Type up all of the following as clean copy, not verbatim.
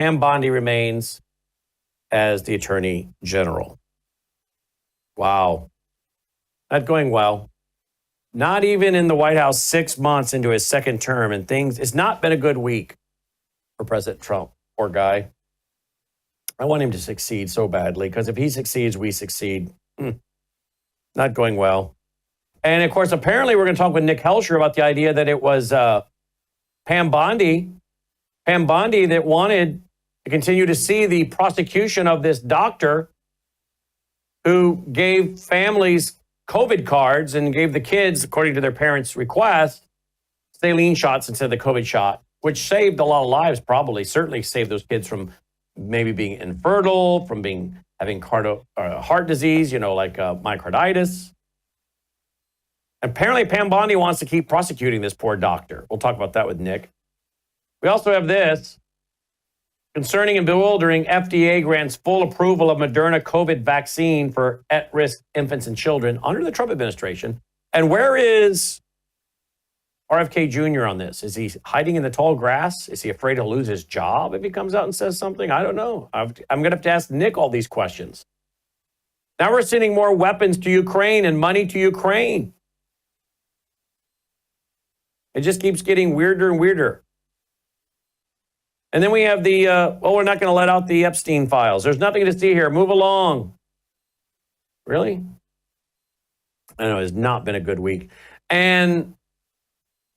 Pam Bondi remains as the Attorney General. Wow. Not going well. Not even in the White House 6 months into his second term, and it's not been a good week for President Trump. Poor guy. I want him to succeed so badly, because if he succeeds, we succeed. Not going well. And of course, apparently we're going to talk with Nick Helsher about the idea that it was Pam Bondi that wanted to continue to see the prosecution of this doctor who gave families COVID cards and gave the kids, according to their parents' request, saline shots instead of the COVID shot, which saved a lot of lives, probably. Certainly saved those kids from maybe being infertile, from having heart disease, like myocarditis. Apparently, Pam Bondi wants to keep prosecuting this poor doctor. We'll talk about that with Nick. We also have this. Concerning and bewildering, FDA grants full approval of Moderna COVID vaccine for at-risk infants and children under the Trump administration. And where is RFK Jr. on this? Is he hiding in the tall grass? Is he afraid he'll lose his job if he comes out and says something? I don't know. I'm going to have to ask Nick all these questions. Now we're sending more weapons to Ukraine and money to Ukraine. It just keeps getting weirder and weirder. And then we have we're not going to let out the Epstein files. There's nothing to see here. Move along. Really? I know, it's not been a good week. And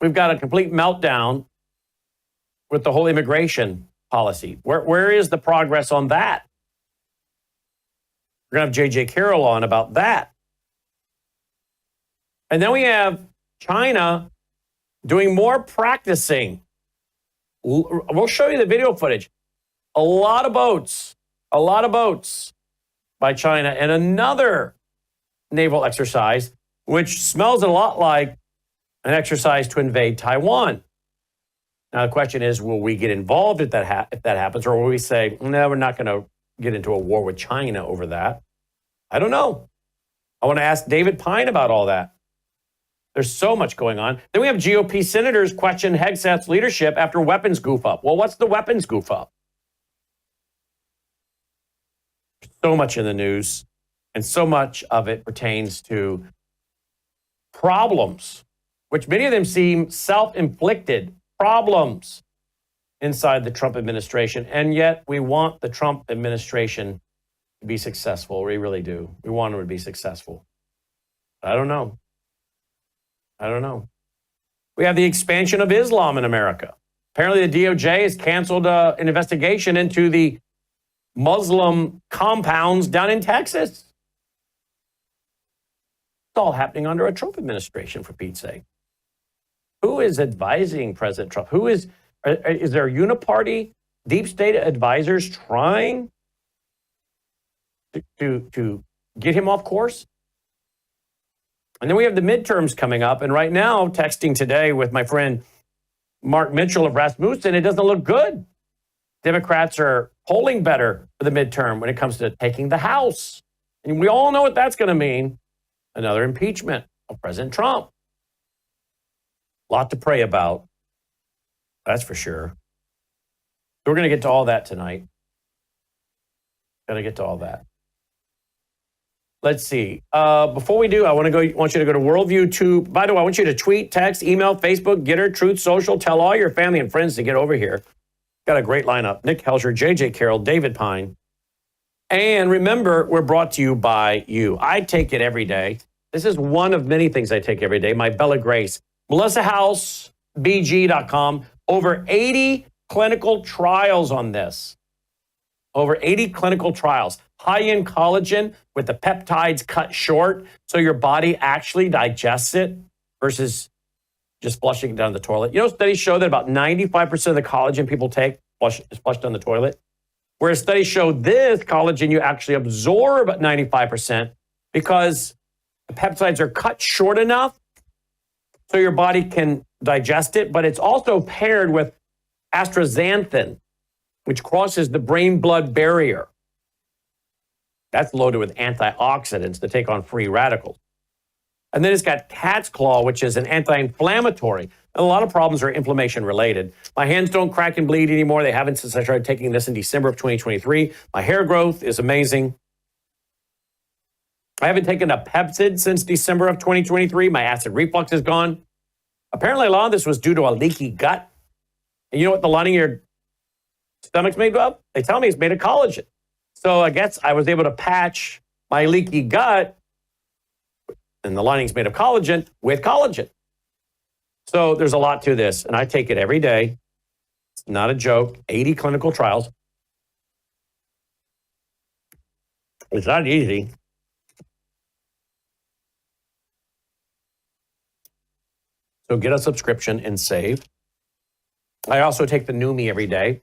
we've got a complete meltdown with the whole immigration policy. Where is the progress on that? We're going to have J.J. Carroll on about that. And then we have China doing more practicing. We'll show you the video footage. A lot of boats by China, and another naval exercise, which smells a lot like an exercise to invade Taiwan. Now, the question is, will we get involved if that happens, or will we say, no, we're not going to get into a war with China over that? I don't know. I want to ask David Pine about all that. There's so much going on. Then we have GOP senators question Hegseth's leadership after weapons goof up. Well, what's the weapons goof up? So much in the news, and so much of it pertains to problems, which many of them seem self-inflicted problems inside the Trump administration. And yet we want the Trump administration to be successful. We really do. We want them to be successful. I don't know. We have the expansion of Islam in America. Apparently, the DOJ has canceled an investigation into the Muslim compounds down in Texas. It's all happening under a Trump administration, for Pete's sake. Who is advising President Trump? Is there uniparty, deep state advisors trying to get him off course? And then we have the midterms coming up. And right now, texting today with my friend Mark Mitchell of Rasmussen, it doesn't look good. Democrats are polling better for the midterm when it comes to taking the House. And we all know what that's going to mean. Another impeachment of President Trump. A lot to pray about. That's for sure. So we're going to get to all that tonight. Going to get to all that. Let's see. Before we do, I want you to go to Worldview 2. By the way, I want you to tweet, text, email, Facebook, Getter, Truth Social. Tell all your family and friends to get over here. Got a great lineup. Nick Helsher, J.J. Carroll, David Pine. And remember, we're brought to you by you. I take it every day. This is one of many things I take every day. My Bella Grace. MelissaHouseBG.com. Over 80 clinical trials on this. Over 80 clinical trials. High-end collagen with the peptides cut short so your body actually digests it versus just flushing it down the toilet. Studies show that about 95% of the collagen people take is flushed down the toilet. Whereas studies show this collagen you actually absorb at 95% because the peptides are cut short enough so your body can digest it. But it's also paired with astaxanthin, which crosses the brain-blood barrier. That's loaded with antioxidants to take on free radicals. And then it's got cat's claw, which is an anti-inflammatory. And a lot of problems are inflammation related. My hands don't crack and bleed anymore. They haven't since I started taking this in December of 2023. My hair growth is amazing. I haven't taken a Pepsid since December of 2023. My acid reflux is gone. Apparently, a lot of this was due to a leaky gut. And you know what the lining of your stomach's made of? They tell me it's made of collagen. So I guess I was able to patch my leaky gut, and the lining's made of collagen, with collagen. So there's a lot to this, and I take it every day. It's not a joke. 80 clinical trials. It's not easy. So get a subscription and save. I also take the Numi every day.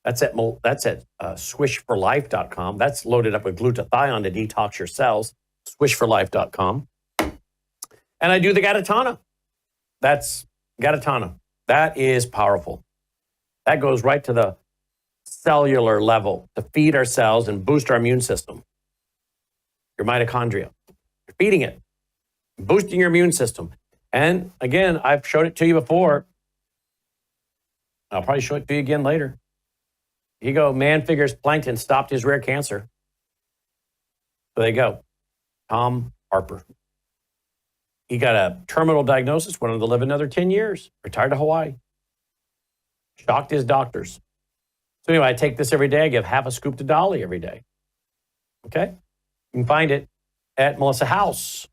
That's at swishforlife.com. That's loaded up with glutathione to detox your cells. Swishforlife.com. And I do the Gatatana. That's Gatatana. That is powerful. That goes right to the cellular level to feed our cells and boost our immune system. Your mitochondria. You're feeding it, boosting your immune system. And again, I've showed it to you before. I'll probably show it to you again later. Here you go. Man figures plankton stopped his rare cancer. So there you go. Tom Harper. He got a terminal diagnosis, went on to live another 10 years, retired to Hawaii. Shocked his doctors. So anyway, I take this every day. I give half a scoop to Dolly every day. Okay? You can find it at Melissa House.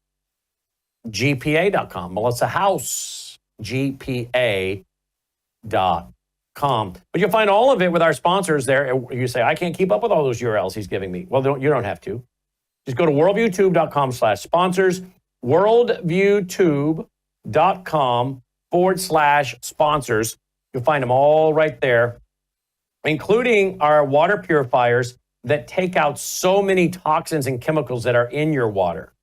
GPA.com. Melissa House. GPA.com. But you'll find all of it with our sponsors there. You say, I can't keep up with all those URLs he's giving me. Well, you don't have to. Just go to worldviewtube.com/sponsors. worldviewtube.com/sponsors. You'll find them all right there, including our water purifiers that take out so many toxins and chemicals that are in your water.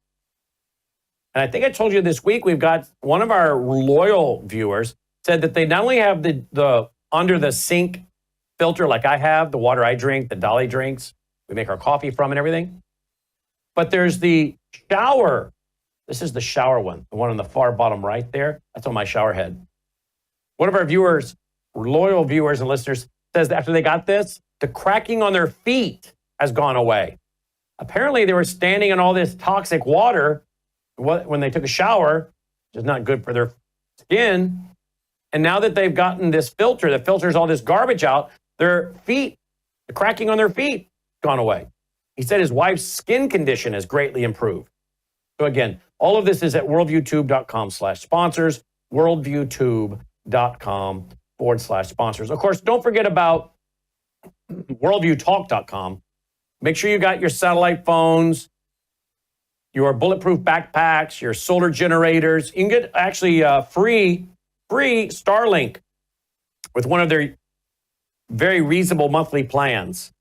And I think I told you this week, we've got one of our loyal viewers said that they not only have the under the sink filter like I have, the water I drink, the Dolly drinks, we make our coffee from and everything, but there's the shower. This is the shower one, the one on the far bottom right there. That's on my shower head. One of our viewers, loyal viewers and listeners, says that after they got this, the cracking on their feet has gone away. Apparently, they were standing in all this toxic water when they took a shower, which is not good for their skin. And now that they've gotten this filter that filters all this garbage out, their feet, the cracking on their feet, gone away. He said his wife's skin condition has greatly improved. So again, all of this is at worldviewtube.com/sponsors, worldviewtube.com/sponsors. Of course, don't forget about worldviewtalk.com. Make sure you got your satellite phones, your bulletproof backpacks, your solar generators. You can get actually free Starlink with one of their very reasonable monthly plans.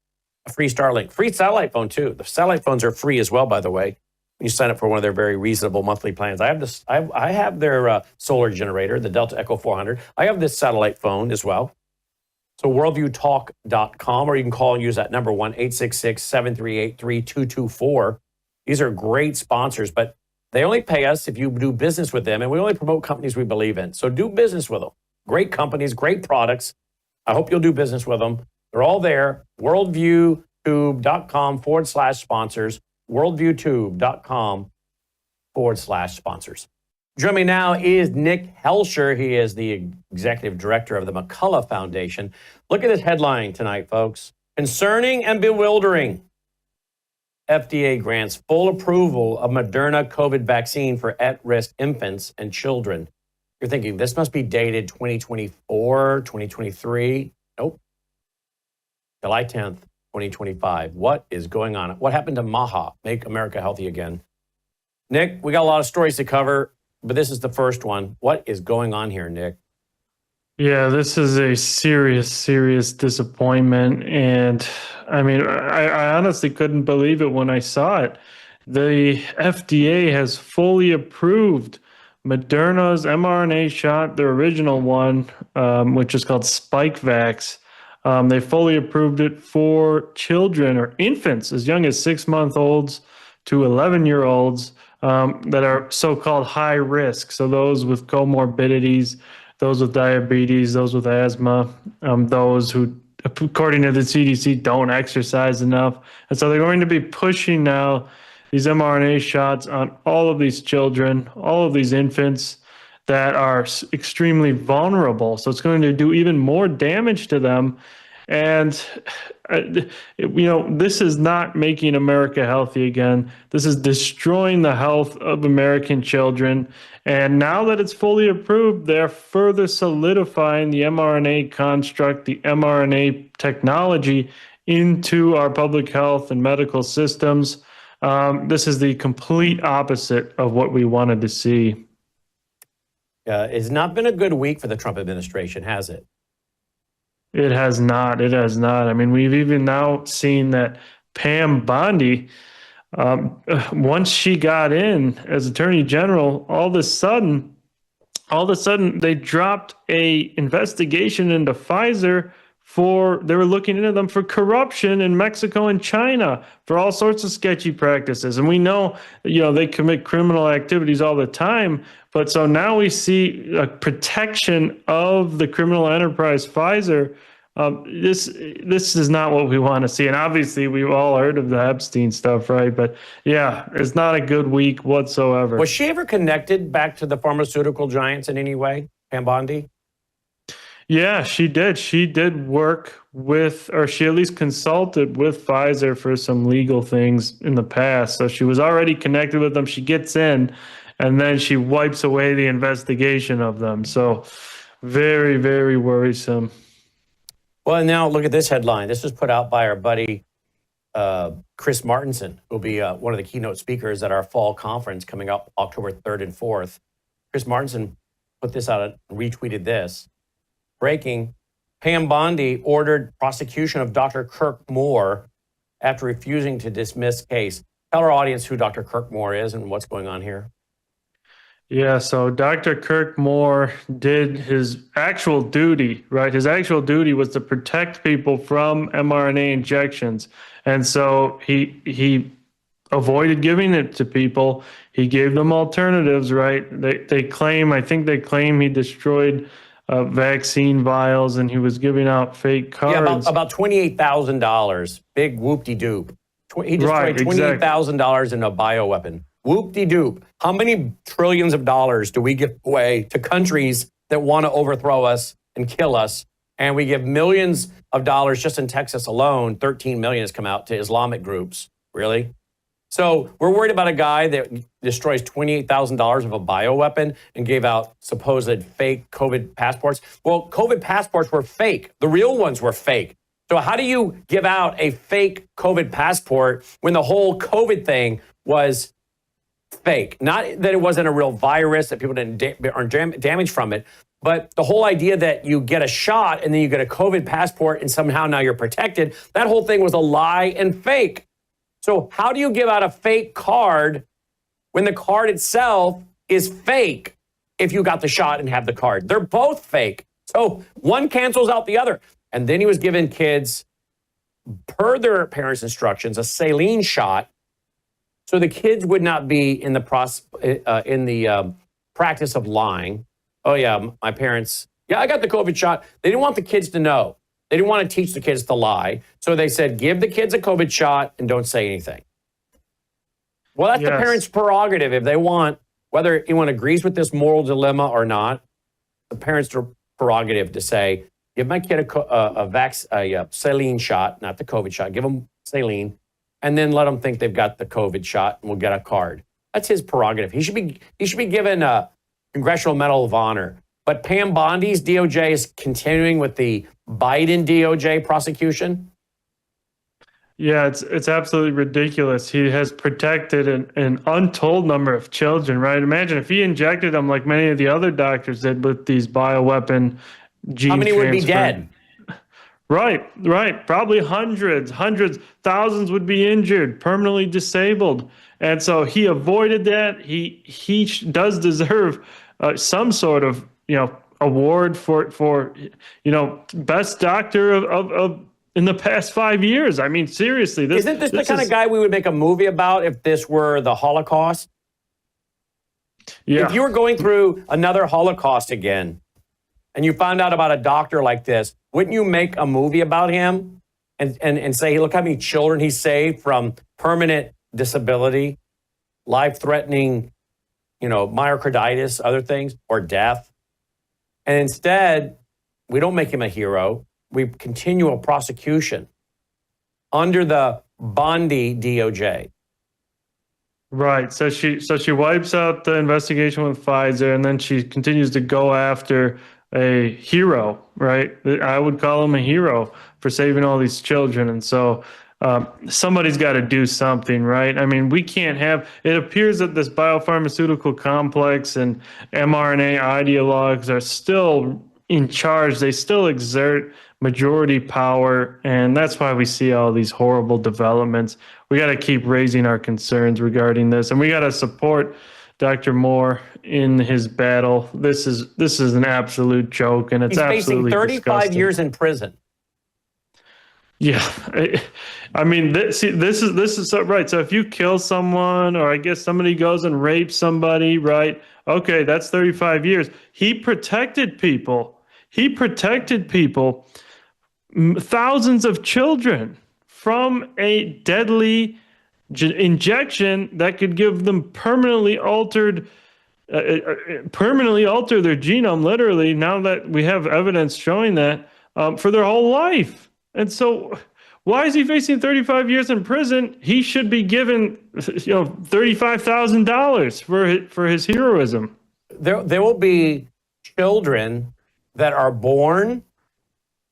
A free Starlink, free satellite phone too. The satellite phones are free as well, by the way. When you sign up for one of their very reasonable monthly plans. I have this. I have their solar generator, the Delta Echo 400. I have this satellite phone as well. So worldviewtalk.com, or you can call and use that number 1-866-738-3224. These are great sponsors, but they only pay us if you do business with them, and we only promote companies we believe in. So do business with them. Great companies, great products. I hope you'll do business with them. They're all there. worldviewtube.com/sponsors. worldviewtube.com/sponsors. Joining me now is Nick Helsher. He is the executive director of the McCullough Foundation. Look at this headline tonight, folks. Concerning and bewildering. FDA grants full approval of Moderna COVID vaccine for at-risk infants and children. You're thinking, this must be dated 2024, 2023. Nope. July 10th, 2025. What is going on? What happened to MAHA, Make America Healthy Again? Nick, we got a lot of stories to cover, but this is the first one. What is going on here, Nick? Yeah, this is a serious disappointment. And I mean, I honestly couldn't believe it when I saw it. The FDA has fully approved Moderna's mRNA shot, the original one, which is called Spikevax. They fully approved it for children or infants as young as 6-month-olds to 11-year-olds that are so-called high risk. So those with comorbidities, those with diabetes, those with asthma, those who, according to the CDC, don't exercise enough. And so they're going to be pushing now these mRNA shots on all of these children, all of these infants that are extremely vulnerable. So it's going to do even more damage to them. And, this is not making America healthy again. This is destroying the health of American children. And now that it's fully approved, they're further solidifying the mRNA construct, the mRNA technology into our public health and medical systems. This is the complete opposite of what we wanted to see. It's not been a good week for the Trump administration, has it? It has not. It has not. I mean, we've even now seen that Pam Bondi, once she got in as Attorney General, all of a sudden, they dropped a investigation into Pfizer they were looking into them for corruption in Mexico and China for all sorts of sketchy practices. And we know, they commit criminal activities all the time. But so now we see a protection of the criminal enterprise Pfizer. This is not what we want to see. And obviously we've all heard of the Epstein stuff, right? But yeah, it's not a good week whatsoever. Was she ever connected back to the pharmaceutical giants in any way, Pam Bondi? Yeah, she did. She did work with, or she at least consulted with Pfizer for some legal things in the past. So she was already connected with them. She gets in and then she wipes away the investigation of them. So very, very worrisome. Well, and now look at this headline. This was put out by our buddy, Chris Martenson, who will be one of the keynote speakers at our fall conference coming up October 3rd and 4th. Chris Martenson put this out and retweeted this. Breaking, Pam Bondi ordered prosecution of Dr. Kirk Moore after refusing to dismiss case. Tell our audience who Dr. Kirk Moore is and what's going on here. Yeah, so Dr. Kirk Moore did his actual duty, right? His actual duty was to protect people from mRNA injections. And so he avoided giving it to people. He gave them alternatives, right? They claim he destroyed vaccine vials and he was giving out fake cards. Yeah, about $28,000. Big whoop-de-doop. He destroyed $28,000 in a bioweapon. Whoop-de-doop. How many trillions of dollars do we give away to countries that want to overthrow us and kill us? And we give millions of dollars just in Texas alone. 13 million has come out to Islamic groups. Really? So we're worried about a guy that destroys $28,000 of a bioweapon and gave out supposed fake COVID passports. Well, COVID passports were fake. The real ones were fake. So how do you give out a fake COVID passport when the whole COVID thing was fake? Not that it wasn't a real virus, that people aren't damaged from it, but the whole idea that you get a shot and then you get a COVID passport and somehow now you're protected, that whole thing was a lie and fake. So how do you give out a fake card when the card itself is fake if you got the shot and have the card? They're both fake. So one cancels out the other. And then he was giving kids, per their parents' instructions, a saline shot so the kids would not be in the practice of lying. Oh, yeah, my parents, I got the COVID shot. They didn't want the kids to know. They didn't want to teach the kids to lie. So they said, give the kids a COVID shot and don't say anything. Well, that's the parents' prerogative. If they want, whether anyone agrees with this moral dilemma or not, the parents' prerogative to say, give my kid a saline shot, not the COVID shot. Give them saline, and then let them think they've got the COVID shot, and we'll get a card. That's his prerogative. He should be given a Congressional Medal of Honor. But Pam Bondi's DOJ is continuing with the Biden DOJ prosecution. Yeah, it's absolutely ridiculous. He has protected an untold number of children, right? Imagine if he injected them like many of the other doctors did with these bioweapon gene How many transfer. would be dead? Right. Probably hundreds, thousands would be injured, permanently disabled. And so he avoided that. He does deserve some sort of, award for best doctor of in the past 5 years. I mean, seriously, isn't this the kind of guy we would make a movie about if this were the Holocaust? Yeah. If you were going through another Holocaust again, and you found out about a doctor like this, wouldn't you make a movie about him and say, look how many children he saved from permanent disability, life-threatening, myocarditis, other things, or death? And instead, we don't make him a hero. We continue a prosecution under the Bondi DOJ. Right. So she wipes out the investigation with Pfizer, and then she continues to go after a hero, right? I would call him a hero for saving all these children. And so somebody's got to do something, right? I mean, we can't have, it appears that this biopharmaceutical complex and mRNA ideologues are still in charge. They still exert majority power, and that's why we see all these horrible developments. We got to keep raising our concerns regarding this, and we got to support Dr. Moore in his battle. This is an absolute joke, and it's absolutely facing 35 disgusting. years in prison. Yeah, I mean, this is so, right. So if you kill someone, or I guess somebody goes and rapes somebody, right? Okay, that's 35 years. He protected people. Thousands of children from a deadly injection that could give them permanently alter their genome, literally, now that we have evidence showing that, for their whole life. And so why is he facing 35 years in prison? He should be given, $35,000 for his heroism. There will be children that are born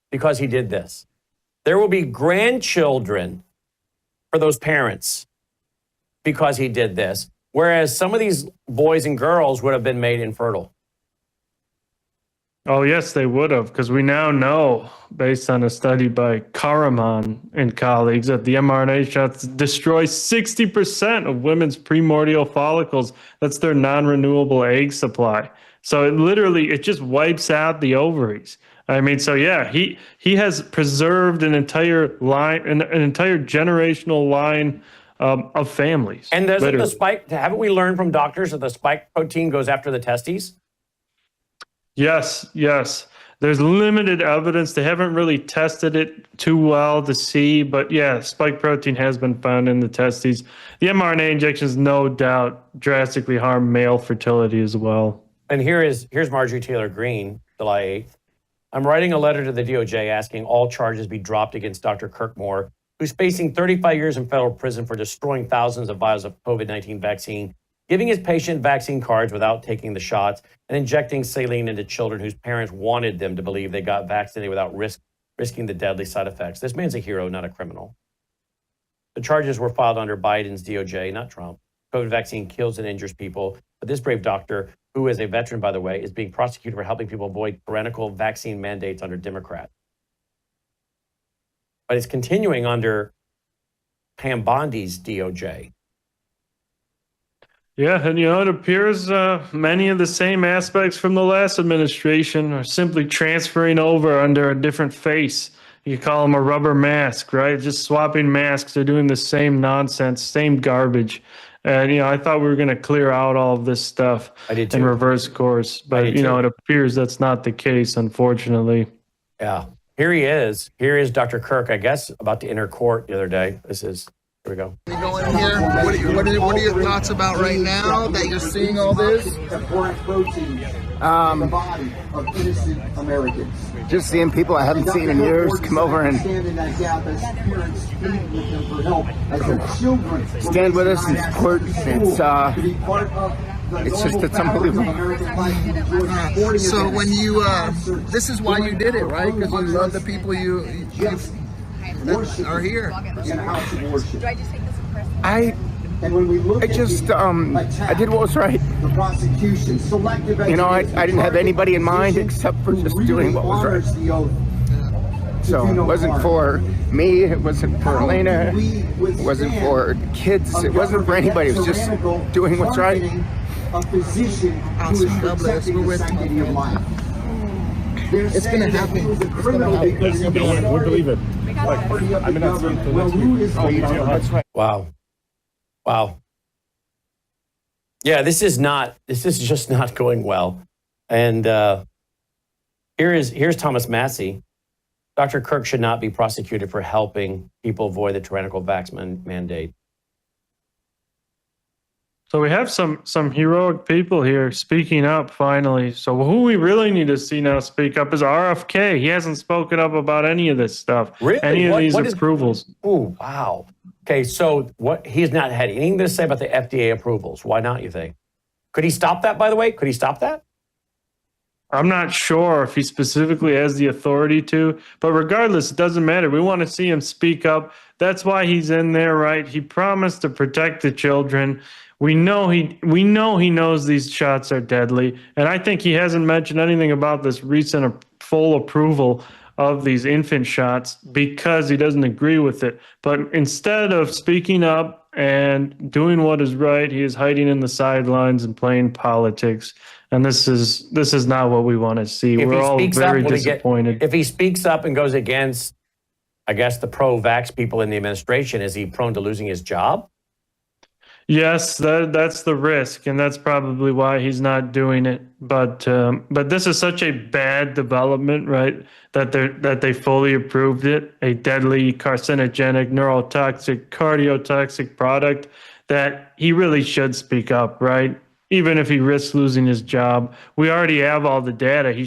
because he did this. There will be grandchildren for those parents because he did this. Whereas some of these boys and girls would have been made infertile. Oh, yes, they would have, because we now know, based on a study by Karaman and colleagues, that the mRNA shots destroy 60% of women's primordial follicles. That's their non-renewable egg supply. So it just wipes out the ovaries. I mean, so yeah, he has preserved an entire line, an entire generational line of families. And doesn't literally. the spike, haven't we learned from doctors that the spike protein goes after the testes? Yes. There's limited evidence. They haven't really tested it too well to see, but yeah, spike protein has been found in the testes. The mRNA injections, no doubt, drastically harm male fertility as well. And here's Marjorie Taylor Greene, July 8th. I'm writing a letter to the DOJ asking all charges be dropped against Dr. Kirk Moore, who's facing 35 years in federal prison for destroying thousands of vials of COVID-19 vaccine, giving his patient vaccine cards without taking the shots, and injecting saline into children whose parents wanted them to believe they got vaccinated without risking the deadly side effects. This man's a hero, not a criminal. The charges were filed under Biden's DOJ, not Trump. COVID vaccine kills and injures people, but this brave doctor, who is a veteran, by the way, is being prosecuted for helping people avoid tyrannical vaccine mandates under Democrats. But it's continuing under Pam Bondi's DOJ. Yeah, and it appears many of the same aspects from the last administration are simply transferring over under a different face. You call them a rubber mask, right? Just swapping masks. They're doing the same nonsense, same garbage. And, I thought we were going to clear out all of this stuff in reverse course. But, it appears that's not the case, unfortunately. Yeah. Here he is. Here is Dr. Kirk, I guess, about to enter court the other day. Here we go. You go in here. What are your thoughts about right now that you're seeing all this? Just seeing people I haven't seen in years come over and stand with us and support. It's unbelievable. So when you, this is why you did it, right? Because you love the people you that are here. Do I just take this in person? I did what was right. I didn't have anybody in mind except for just doing what was right. So it wasn't for me, it wasn't for Elena, it wasn't for kids, it wasn't for anybody, it was just doing what's right. Awesome. God bless. We're with you. It's going to happen. We believe it. I'm in that Wow. Yeah, this is just not going well. And Here's Thomas Massey. Dr. Kirk should not be prosecuted for helping people avoid the tyrannical vax mandate. So we have some heroic people here speaking up finally. So who we really need to see now speak up is RFK. He hasn't spoken up about any of this stuff. Really? Any of these approvals. Oh, wow. Okay, so he's not had anything to say about the FDA approvals. Why not, you think? Could he stop that, by the way? Could he stop that? I'm not sure if he specifically has the authority to, but regardless, it doesn't matter. We want to see him speak up. That's why he's in there, right? He promised to protect the children. We know he knows these shots are deadly, and I think he hasn't mentioned anything about this recent full approval of these infant shots because he doesn't agree with it. But instead of speaking up and doing what is right, he is hiding in the sidelines and playing politics. And this is not what we want to see. We're all very disappointed. If he speaks up and goes against, I guess, the pro-vax people in the administration, is he prone to losing his job? Yes, that's the risk, and that's probably why he's not doing it. But this is such a bad development, right? That they fully approved it, a deadly, carcinogenic, neurotoxic, cardiotoxic product, that he really should speak up, right? Even if he risks losing his job. We already have all the data. He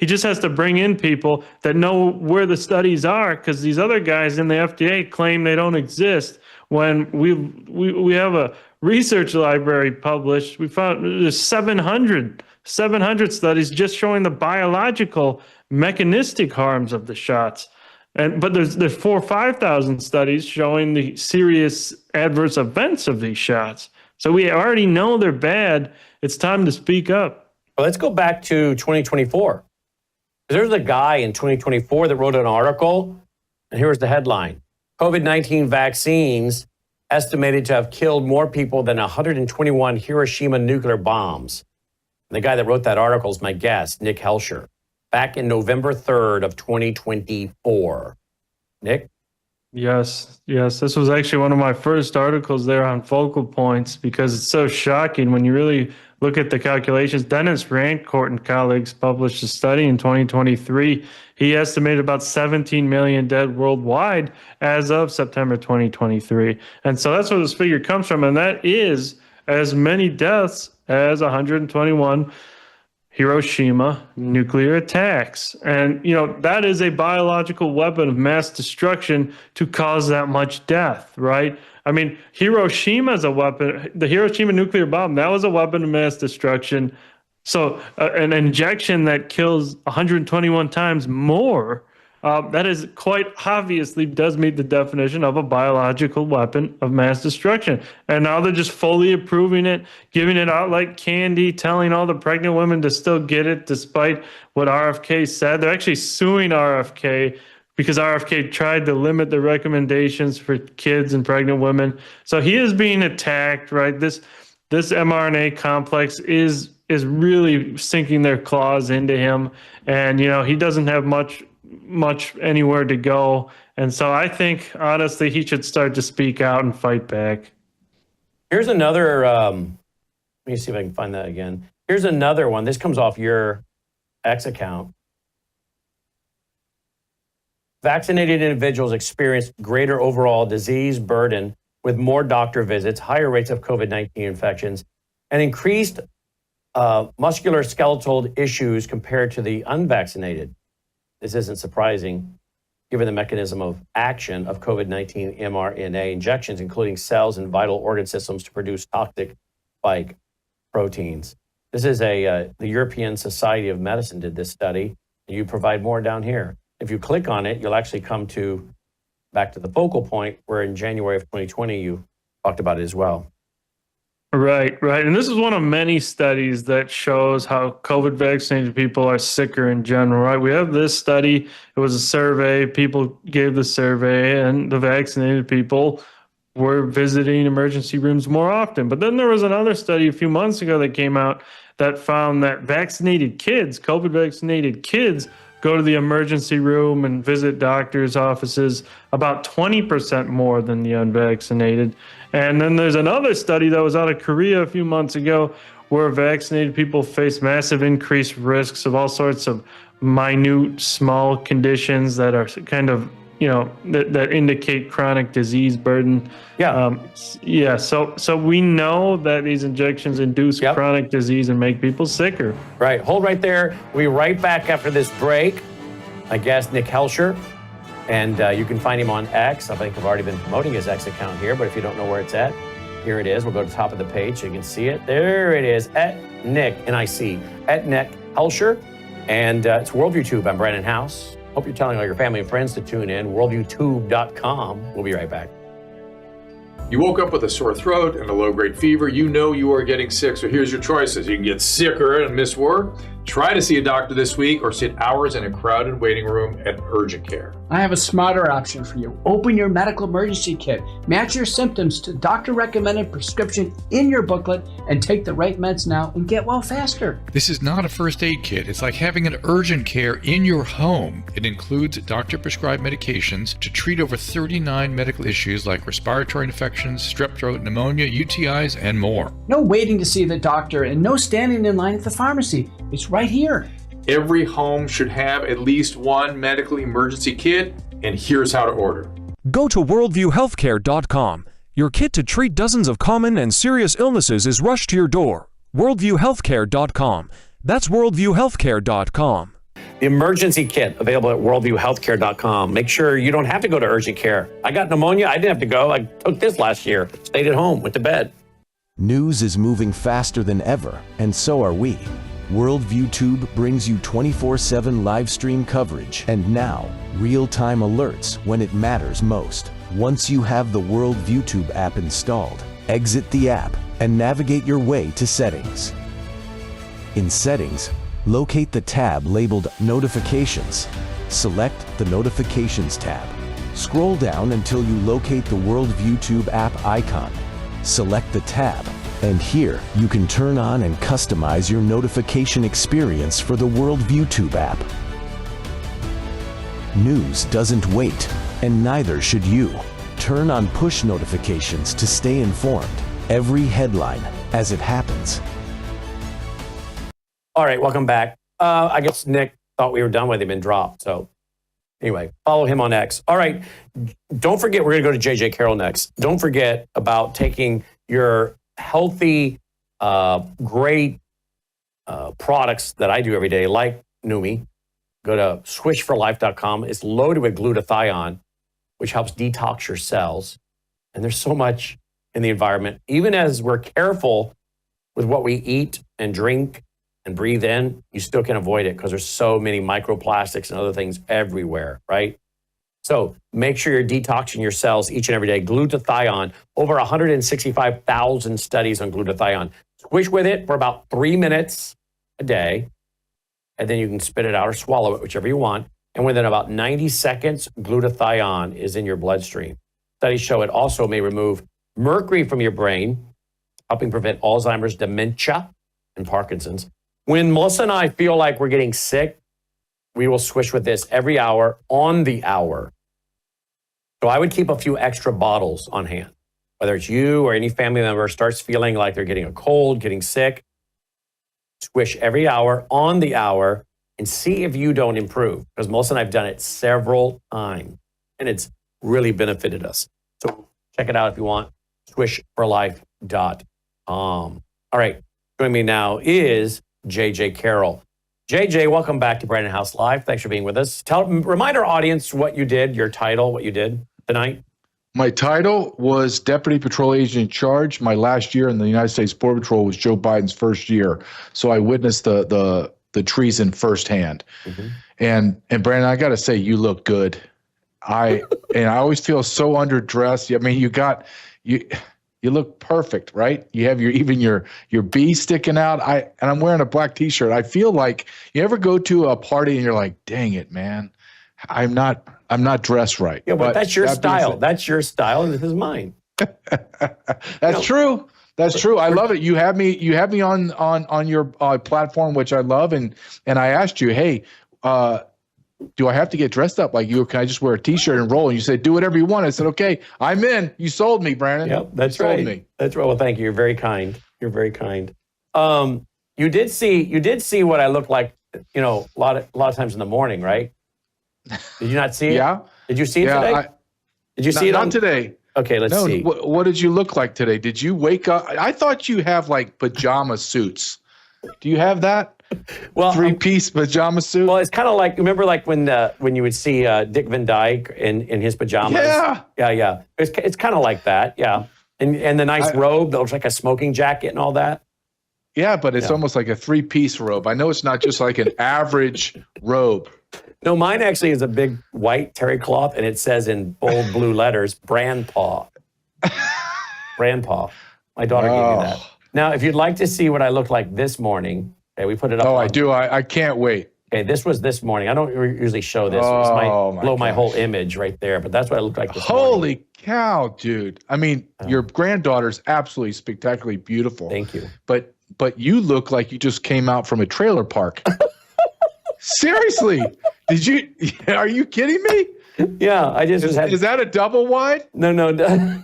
just has to bring in people that know where the studies are, because these other guys in the FDA claim they don't exist. When we have a research library published, we found there's 700 studies just showing the biological mechanistic harms of the shots. But there's 4,000 or 5,000 studies showing the serious adverse events of these shots. So we already know they're bad. It's time to speak up. Well, let's go back to 2024. There's a guy in 2024 that wrote an article, and here's the headline. COVID-19 vaccines estimated to have killed more people than 121 Hiroshima nuclear bombs. And the guy that wrote that article is my guest, Nick Helsher, back in November 3rd of 2024. Nick? Yes. This was actually one of my first articles there on Focal Points, because it's so shocking when you really look at the calculations. Dennis Rancourt and colleagues published a study in 2023. He estimated about 17 million dead worldwide as of September 2023. And so that's where this figure comes from. And that is as many deaths as 121 Hiroshima nuclear attacks. And, that is a biological weapon of mass destruction to cause that much death, right? I mean, Hiroshima is a weapon. The Hiroshima nuclear bomb, that was a weapon of mass destruction. So an injection that kills 121 times more, that is quite obviously does meet the definition of a biological weapon of mass destruction. And now they're just fully approving it, giving it out like candy, telling all the pregnant women to still get it despite what RFK said. They're actually suing RFK because RFK tried to limit the recommendations for kids and pregnant women. So he is being attacked, right? This mRNA complex is really sinking their claws into him. And, he doesn't have much anywhere to go. And so I think, honestly, he should start to speak out and fight back. Here's another, let me see if I can find that again. Here's another one. This comes off your X account. Vaccinated individuals experienced greater overall disease burden with more doctor visits, higher rates of COVID-19 infections, and increased musculoskeletal issues compared to the unvaccinated. This isn't surprising, given the mechanism of action of COVID-19 mRNA injections, including cells and vital organ systems to produce toxic spike proteins. This is the European Society of Medicine did this study. You provide more down here. If you click on it, you'll actually come back to the focal point where in January of 2020, you talked about it as well. Right. And this is one of many studies that shows how COVID vaccinated people are sicker in general, right? We have this study. It was a survey. People gave the survey, and the vaccinated people were visiting emergency rooms more often. But then there was another study a few months ago that came out that found that vaccinated kids, COVID vaccinated kids, go to the emergency room and visit doctors' offices about 20% more than the unvaccinated. And then there's another study that was out of Korea a few months ago where vaccinated people face massive increased risks of all sorts of minute, small conditions that are kind of, that indicate chronic disease burden. Yeah. So we know that these injections induce chronic disease and make people sicker. Right. Hold right there. We'll be right back after this break. My guest, Nick Helscher. And you can find him on X. I think I've already been promoting his X account here, but if you don't know where it's at, here it is. We'll go to the top of the page so you can see it. There it is, at Nick, N-I-C, at Nick Helscher. And it's WorldviewTube. I'm Brandon House. Hope you're telling all your family and friends to tune in. WorldviewTube.com. We'll be right back. You woke up with a sore throat and a low-grade fever. You know you are getting sick, so here's your choices. You can get sicker and miss work. Try to see a doctor this week or sit hours in a crowded waiting room at urgent care. I have a smarter option for you. Open your medical emergency kit. Match your symptoms to doctor-recommended prescription in your booklet and take the right meds now and get well faster. This is not a first aid kit. It's like having an urgent care in your home. It includes doctor-prescribed medications to treat over 39 medical issues like respiratory infections, strep throat, pneumonia, UTIs, and more. No waiting to see the doctor and no standing in line at the pharmacy. It's right here. Every home should have at least one medical emergency kit, and here's how to order. Go to worldviewhealthcare.com. Your kit to treat dozens of common and serious illnesses is rushed to your door. worldviewhealthcare.com. That's worldviewhealthcare.com. The emergency kit available at worldviewhealthcare.com. Make sure you don't have to go to urgent care. I got pneumonia. I didn't have to go. I took this last year. Stayed at home, went to bed. News is moving faster than ever, and so are we. WorldviewTube brings you 24/7 live stream coverage and now real-time alerts when it matters most. Once you have the WorldviewTube app installed, exit the app and navigate your way to Settings. In Settings, locate the tab labeled Notifications. Select the Notifications tab. Scroll down until you locate the WorldviewTube app icon. Select the tab. And here, you can turn on and customize your notification experience for the WorldviewTube app. News doesn't wait, and neither should you. Turn on push notifications to stay informed. Every headline as it happens. All right, welcome back. I guess Nick thought we were done with him and dropped. So anyway, follow him on X. All right, don't forget, we're going to go to JJ Carroll next. Don't forget about taking your healthy, great products that I do every day, like Numi. Go to swishforlife.com. It's loaded with glutathione, which helps detox your cells. And there's so much in the environment. Even as we're careful with what we eat and drink and breathe in, you still can avoid it because there's so many microplastics and other things everywhere, right? So make sure you're detoxing your cells each and every day. Glutathione, over 165,000 studies on glutathione. Squish with it for about 3 minutes a day, and then you can spit it out or swallow it, whichever you want. And within about 90 seconds, glutathione is in your bloodstream. Studies show it also may remove mercury from your brain, helping prevent Alzheimer's, dementia, and Parkinson's. When Melissa and I feel like we're getting sick, we will swish with this every hour on the hour. So I would keep a few extra bottles on hand. Whether it's you or any family member starts feeling like they're getting a cold, getting sick, swish every hour on the hour and see if you don't improve. Because Melissa and I have done it several times and it's really benefited us. So check it out if you want, swishforlife.com. All right, joining me now is JJ Carroll. JJ, welcome back to Brandon House Live. Thanks for being with us. Remind our audience what you did, your title, what you did tonight. My title was Deputy Patrol Agent in Charge. My last year in the United States Border Patrol was Joe Biden's first year. So I witnessed the treason firsthand. Mm-hmm. And Brandon, I got to say, you look good. I always feel so underdressed. I mean, you look perfect, right? You have your B sticking out. And I'm wearing a black T-shirt. I feel like you ever go to a party and you're like, dang it, man, I'm not dressed right. Yeah, but that's your style. That's your style, and this is mine. That's true. That's true. I love it. You have me on your platform, which I love, and I asked you, hey, do I have to get dressed up like you, or can I just wear a T-shirt and roll? And you said, do whatever you want. I said, okay, I'm in. You sold me, Brandon. Yep, that's right. That's right. Well, thank you. You're very kind. You're very kind. You did see what I look like, a lot of times in the morning, right? Did you not see it? Yeah. Did you see it today? Did you see it not today? Okay, let's see. What did you look like today? Did you wake up? I thought you have like pajama suits. Do you have that? Well, 3-piece pajama suit? Well, it's kind of like, remember like when you would see Dick Van Dyke in his pajamas? Yeah. It's kind of like that, yeah. And the nice robe that looks like a smoking jacket and all that. Yeah, but it's almost like a 3-piece robe. I know it's not just like an average robe. No, mine actually is a big white terry cloth, and it says in bold blue letters, Brand Paw. Brand Paw. My daughter gave me that. Now, if you'd like to see what I look like this morning, okay, we put it up. I do. I can't wait. Okay, this was this morning. I don't usually show this. This might blow my whole image right there, but that's what I look like this morning. Holy cow, dude. I mean, your granddaughter's absolutely spectacularly beautiful. Thank you. But you look like you just came out from a trailer park. Seriously. Are you kidding me? Yeah, I just had. Is that a double wide? No.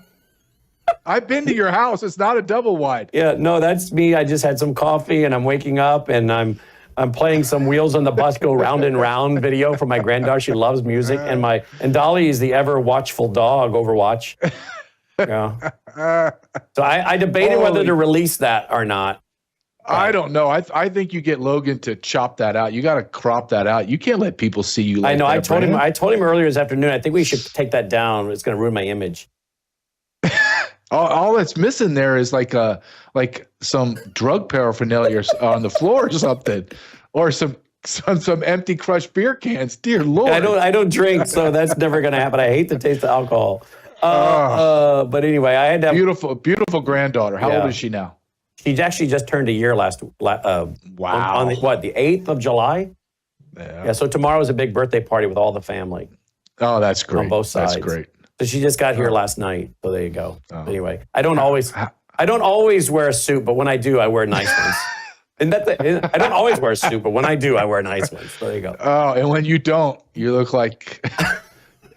I've been to your house. It's not a double wide. Yeah, no, that's me. I just had some coffee and I'm waking up and I'm playing some Wheels on the Bus Go Round and Round video for my granddaughter. She loves music. And Dolly is the ever watchful dog, Overwatch. Yeah. So I debated whether to release that or not. I don't know. I think you get Logan to chop that out. You got to crop that out. You can't let people see you like I know. that, I told him earlier this afternoon, I think we should take that down. It's going to ruin my image. All that's missing there is like some drug paraphernalia on the floor or something, or some empty crushed beer cans. Dear Lord, I don't drink, so that's never going to happen. I hate the taste of alcohol. But anyway, I had to have, beautiful granddaughter. How old is she now? She actually just turned a year wow. On the 8th of July? Yeah. So tomorrow is a big birthday party with all the family. Oh, that's great. On both sides. That's great. So she just got here last night. So there you go. Anyway, I don't always wear a suit, but when I do, I wear nice ones. And I don't always wear a suit, but when I do, I wear nice ones. So there you go. Oh, and when you don't, you look like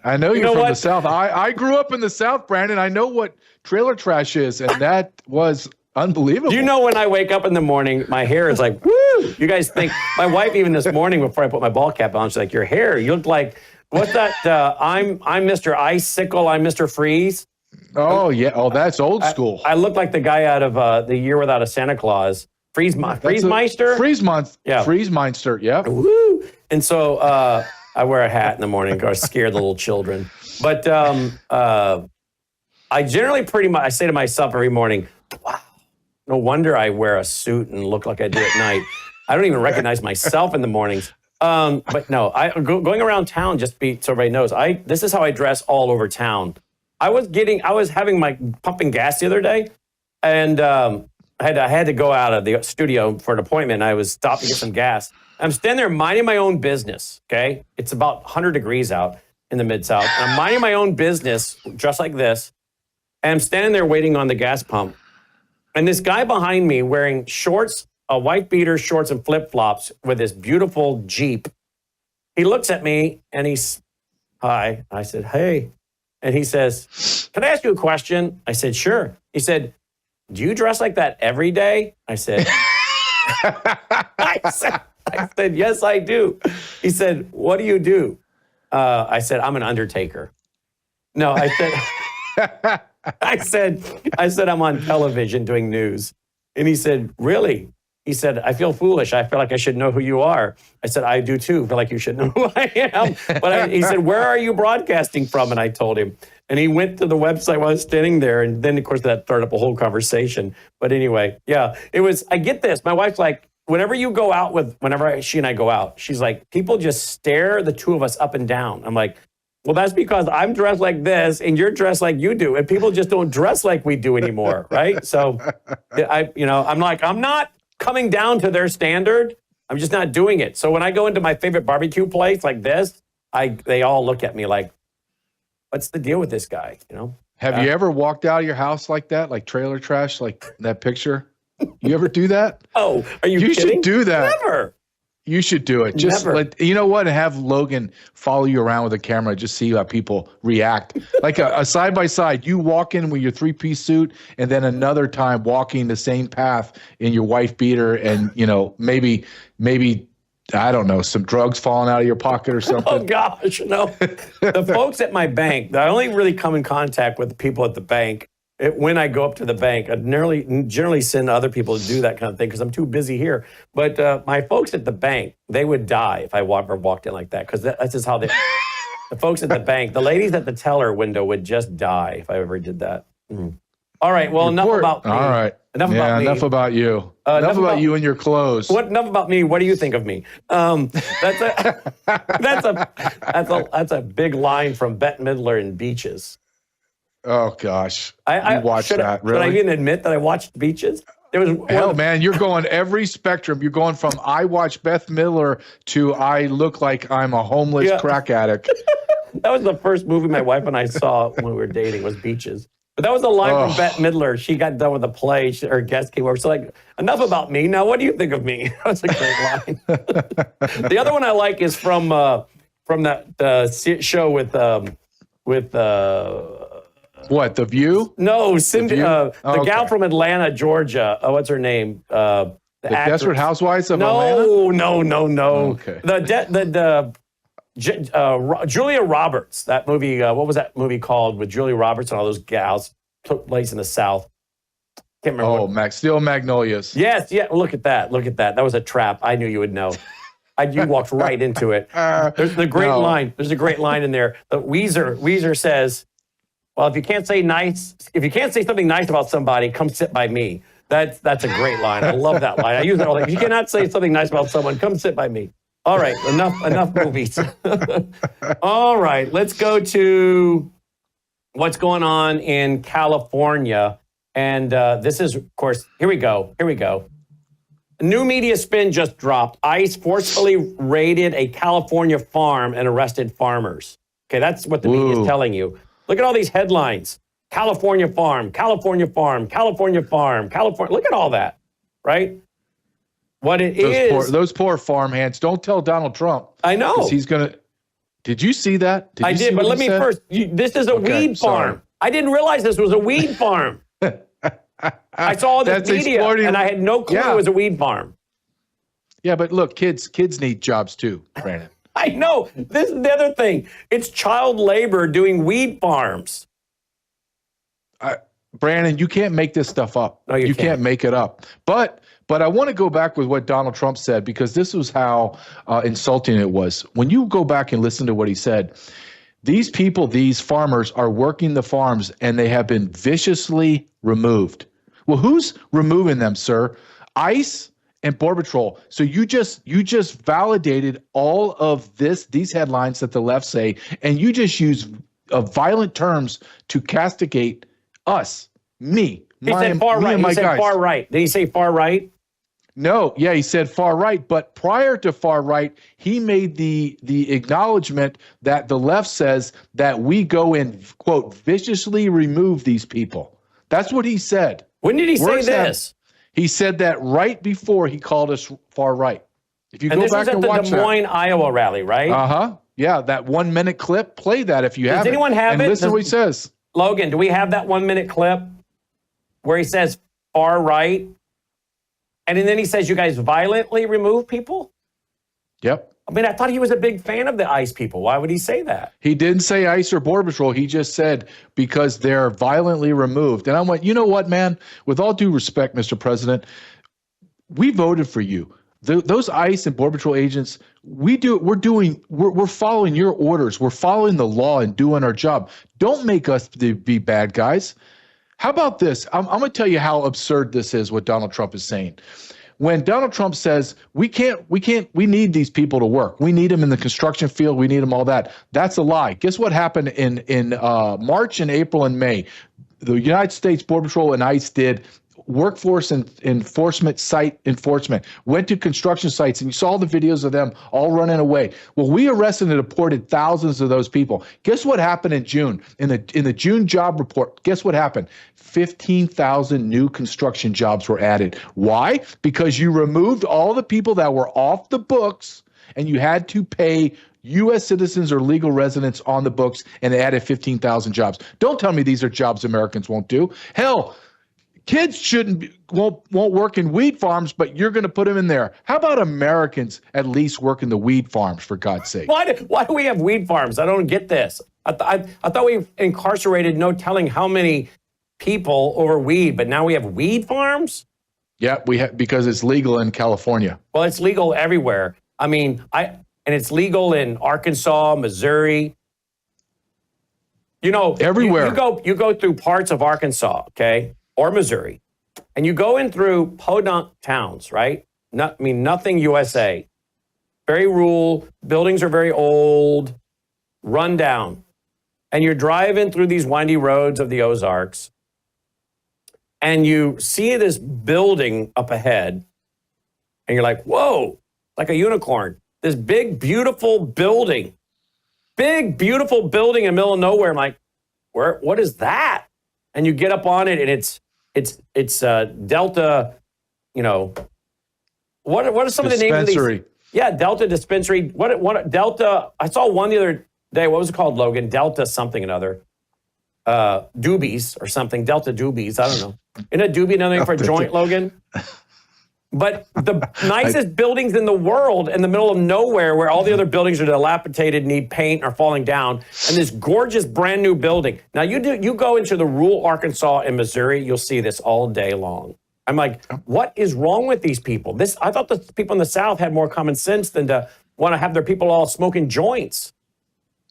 I know you're from the South. I grew up in the South, Brandon. I know what trailer trash is, and that was unbelievable. Do you know when I wake up in the morning, my hair is like, woo! You guys think, my wife even this morning before I put my ball cap on, she's like, your hair, you look like, what's that? I'm Mr. Icicle, I'm Mr. Freeze. Oh, yeah. Oh, that's old school. I look like the guy out of The Year Without a Santa Claus. Freeze-Meister? Freeze-Meister, yep. Woo! And so I wear a hat in the morning to scare the little children. But I generally I say to myself every morning, wow, no wonder I wear a suit and look like I do at night. I don't even recognize myself in the mornings. But no, going around town, just so everybody knows, this is how I dress all over town. I was having my pumping gas the other day, and I had to go out of the studio for an appointment. I was stopped to get some gas. I'm standing there minding my own business, okay? It's about 100 degrees out in the Mid-South. And I'm minding my own business, dressed like this, and I'm standing there waiting on the gas pump. And this guy behind me wearing shorts, a white beater, shorts, and flip-flops with this beautiful Jeep. He looks at me and he's, hi. I said, hey. And he said, can I ask you a question? I said, sure. He said, do you dress like that every day? I said, I said, yes, I do. He said, what do you do? I said, I'm an undertaker. No, I said, I said, I'm on television doing news. And he said, really? He said, I feel foolish. I feel like I should know who you are. I said, I do too. I feel like you should know who I am. But he said, where are you broadcasting from? And I told him. And he went to the website while I was standing there. And then, of course, that started up a whole conversation. But anyway, yeah, I get this. My wife's like, whenever she and I go out, she's like, people just stare the two of us up and down. I'm like, well, that's because I'm dressed like this and you're dressed like you do. And people just don't dress like we do anymore, right? So, I'm like, I'm not coming down to their standard. I'm just not doing it. So when I go into my favorite barbecue place like this, they all look at me like, what's the deal with this guy? Have you ever walked out of your house like that, like trailer trash, like that picture? You ever do that? Oh, are you kidding? You should do that. Never. You should do it. Just you know what? Have Logan follow you around with a camera. Just see how people react. Like a side by side. You walk in with your 3-piece suit, and then another time walking the same path in your wife beater, and maybe I don't know, some drugs falling out of your pocket or something. Oh gosh, no. The folks at my bank, I only really come in contact with the people at the bank when I go up to the bank. I generally send other people to do that kind of thing because I'm too busy here. But my folks at the bank, they would die if I ever walked in like that, because that's just how the folks at the bank, the ladies at the teller window would just die if I ever did that. All right, well, enough about me. All right. Enough about me. Enough about you. Enough about you and your clothes. Enough about me. What do you think of me? That's a big line from Bette Midler in Beaches. Oh gosh, I watched that. Really? Should I even admit that I watched Beaches? Man, you're going every spectrum. You're going from I watch Bette Midler to I look like I'm a homeless crack addict. That was the first movie my wife and I saw when we were dating, was Beaches. But that was a line from Bette Midler. She got done with a play. Her guest came over. So enough about me. Now, what do you think of me? That was a great line. The other one I like is from that show with what, The View? No, Cindy, the gal from Atlanta, Georgia. What's her name? The Desperate Housewives of Atlanta? No. Okay. Julia Roberts. That movie. What was that movie called with Julia Roberts and all those gals? Took place in the South. Can't remember. Steel Magnolias. Yes. Yeah. Look at that. That was a trap. I knew you would know. You walked right into it. There's a great line. There's a great line in there. Weezer says, well, if you can't say something nice about somebody, come sit by me. That's a great line. I love that line. I use it all the time. If you cannot say something nice about someone, come sit by me. All right, enough movies. All right, let's go to what's going on in California. And this is, of course, here we go. A new media spin just dropped. ICE forcefully raided a California farm and arrested farmers. Okay, that's what the media is telling you. Look at all these headlines. California farm, California farm, California farm, California. Look at all that, right? What those poor farm hands. Don't tell Donald Trump. I know. Because he's going to. Did you see that? I did, but let me first. This is a weed farm. I didn't realize this was a weed farm. I saw this media, and I had no clue it was a weed farm. Yeah, but look, kids need jobs too, Brandon. I know. This is the other thing. It's child labor doing weed farms. Brandon, you can't make this stuff up. No, you can't make it up. But I want to go back with what Donald Trump said, because this was how insulting it was. When you go back and listen to what he said, these people, these farmers, are working the farms and they have been viciously removed. Well, who's removing them, sir? ICE and Border Patrol. So you just validated all of these headlines that the left say, and you just use violent terms to castigate us, me. He said far right. He said far right. Did he say far right? No, yeah, he said far right. But prior to far right, he made the acknowledgement that the left says that we go and, quote, viciously remove these people. That's what he said. When did he say this? He said that right before he called us far right. If you go back and watch that. This was at the Des Moines, Iowa rally, right? Uh-huh. Yeah, that 1 minute clip. Play that if you have it. Does anyone have it? Listen to what he says. Logan, do we have that 1 minute clip where he says far right? And then he says you guys violently remove people? Yep. I mean, I thought he was a big fan of the ICE people. Why would he say that? He didn't say ICE or Border Patrol. He just said because they're violently removed. And I went, you know what, man? With all due respect, Mr. President, we voted for you. Those ICE and Border Patrol agents, we're following your orders. We're following the law and doing our job. Don't make us be bad guys. How about this? I'm going to tell you how absurd this is, what Donald Trump is saying. When Donald Trump says we need these people to work. We need them in the construction field. We need them all that. That's a lie. Guess what happened in March and April and May? The United States Border Patrol and ICE did workforce and enforcement, site enforcement, went to construction sites, and you saw the videos of them all running away. Well, we arrested and deported thousands of those people. Guess what happened in June? In the June job report, guess what happened? 15,000 new construction jobs were added. Why? Because you removed all the people that were off the books, and you had to pay U.S. citizens or legal residents on the books, and it added 15,000 jobs. Don't tell me these are jobs Americans won't do. Hell, kids won't work in weed farms, but you're going to put them in there. How about Americans at least work in the weed farms, for God's sake? Why do we have weed farms? I don't get this. I thought we incarcerated no telling how many people over weed, but now we have weed farms? Yeah, we have, because it's legal in California. Well, it's legal everywhere. I mean, and it's legal in Arkansas, Missouri. You know, everywhere. You go through parts of Arkansas, okay, or Missouri, and you go in through podunk towns, right? Nothing USA. Very rural. Buildings are very old, run down. And you're driving through these windy roads of the Ozarks, and you see this building up ahead, and you're like, whoa, like a unicorn. This big, beautiful building. Big, beautiful building in the middle of nowhere. I'm like, what is that? And you get up on it, and it's Delta, you know, what are some of the names of these? Yeah, Delta Dispensary. What Delta, I saw one the other day. What was it called, Logan? Delta something another. Doobies or something. Delta Doobies. I don't know. Isn't a doobie another name for a joint, Logan? But the nicest buildings in the world in the middle of nowhere, where all the other buildings are dilapidated, need paint, are falling down, and this gorgeous brand new building. Now you go into the rural Arkansas and Missouri, you'll see this all day long. I'm like, what is wrong with these people? I thought the people in the South had more common sense than to want to have their people all smoking joints.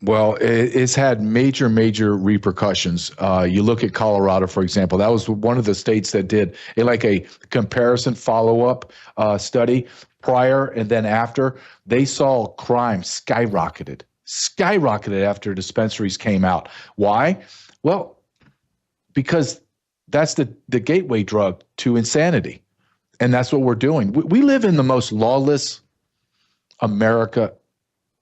Well, it's had major, major repercussions. You look at Colorado, for example. That was one of the states that did a comparison follow-up study prior and then after. They saw crime skyrocketed after dispensaries came out. Why? Well, because that's the gateway drug to insanity. And that's what we're doing. We live in the most lawless America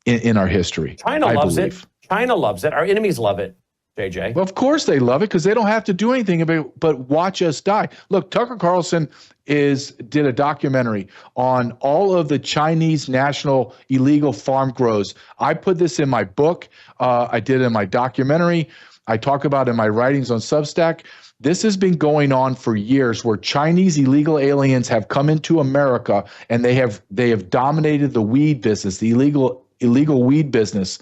in our history. China loves it. China loves it. Our enemies love it, JJ. Well, of course they love it, because they don't have to do anything but watch us die. Look, Tucker Carlson did a documentary on all of the Chinese national illegal farm grows. I put this in my book. I did it in my documentary. I talk about it in my writings on Substack. This has been going on for years, where Chinese illegal aliens have come into America, and they have dominated the weed business, the illegal weed business.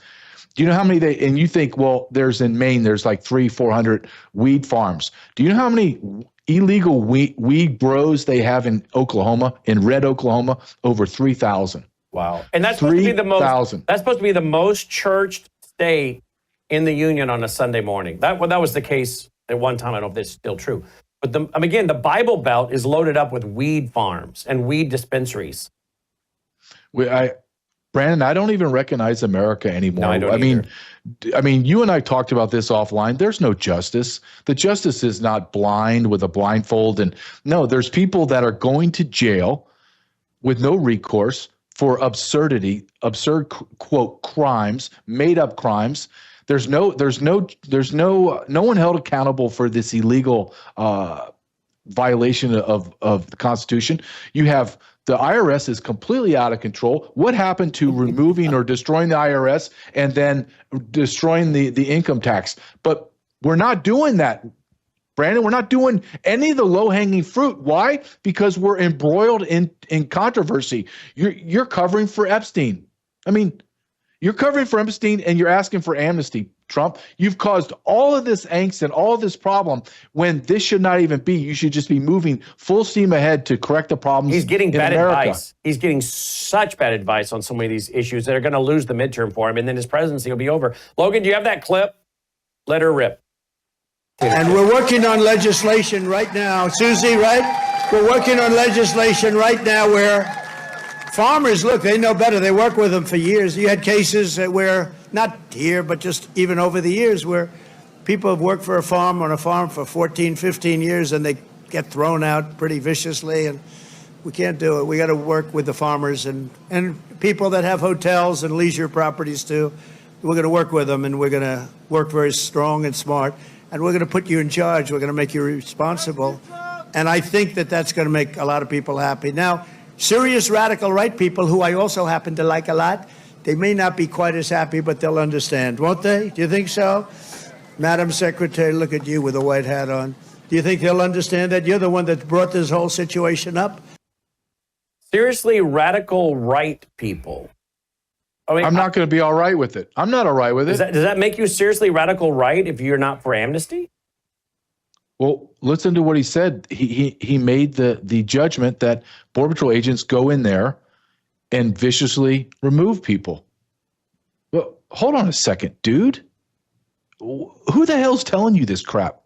Do you know how many and you think, well, there's in Maine, there's like 300-400 weed farms. Do you know how many illegal weed grows they have in Oklahoma, in Red, Oklahoma? Over 3,000. Wow. And that's supposed to be the most churched state in the union on a Sunday morning. That was the case at one time. I don't know if this is still true. But again, the Bible Belt is loaded up with weed farms and weed dispensaries. Brandon, I don't even recognize America anymore. No, I don't either. I mean, you and I talked about this offline. There's no justice. The justice is not blind with a blindfold. And no, there's people that are going to jail with no recourse for absurd quote crimes, made up crimes. There's no one held accountable for this illegal violation of the Constitution. You have the IRS is completely out of control. What happened to removing or destroying the IRS and then destroying the income tax? But we're not doing that, Brandon. We're not doing any of the low-hanging fruit. Why? Because we're embroiled in controversy. You're covering for Epstein. I mean, you're covering for Epstein and you're asking for amnesty, Trump. You've caused all of this angst and all of this problem when this should not even be. You should just be moving full steam ahead to correct the problems. He's getting bad America. Advice. He's getting such bad advice on so many of these issues that are going to lose the midterm for him, and then his presidency will be over. Logan, do you have that clip? Let her rip. And we're working on legislation right now. Susie, right? We're working on legislation right now where farmers, look, they know better. They work with them for years. You had cases where, not here, but just even over the years, where people have worked on a farm for 14, 15 years, and they get thrown out pretty viciously, and we can't do it. We got to work with the farmers and people that have hotels and leisure properties too. We're going to work with them, and we're going to work very strong and smart, and we're going to put you in charge. We're going to make you responsible, and I think that that's going to make a lot of people happy. Now, serious radical right people, who I also happen to like a lot, they may not be quite as happy, but they'll understand, won't they? Do you think so? Madam Secretary, look at you with a white hat on. Do you think they'll understand that you're the one that brought this whole situation up? Seriously, radical right people. I mean, I'm not going to be all right with it. I'm not all right with it. Does that make you seriously radical right if you're not for amnesty? Well, listen to what he said. He made the judgment that Border Patrol agents go in there and viciously remove people. Well, hold on a second, dude. Who the hell's telling you this crap?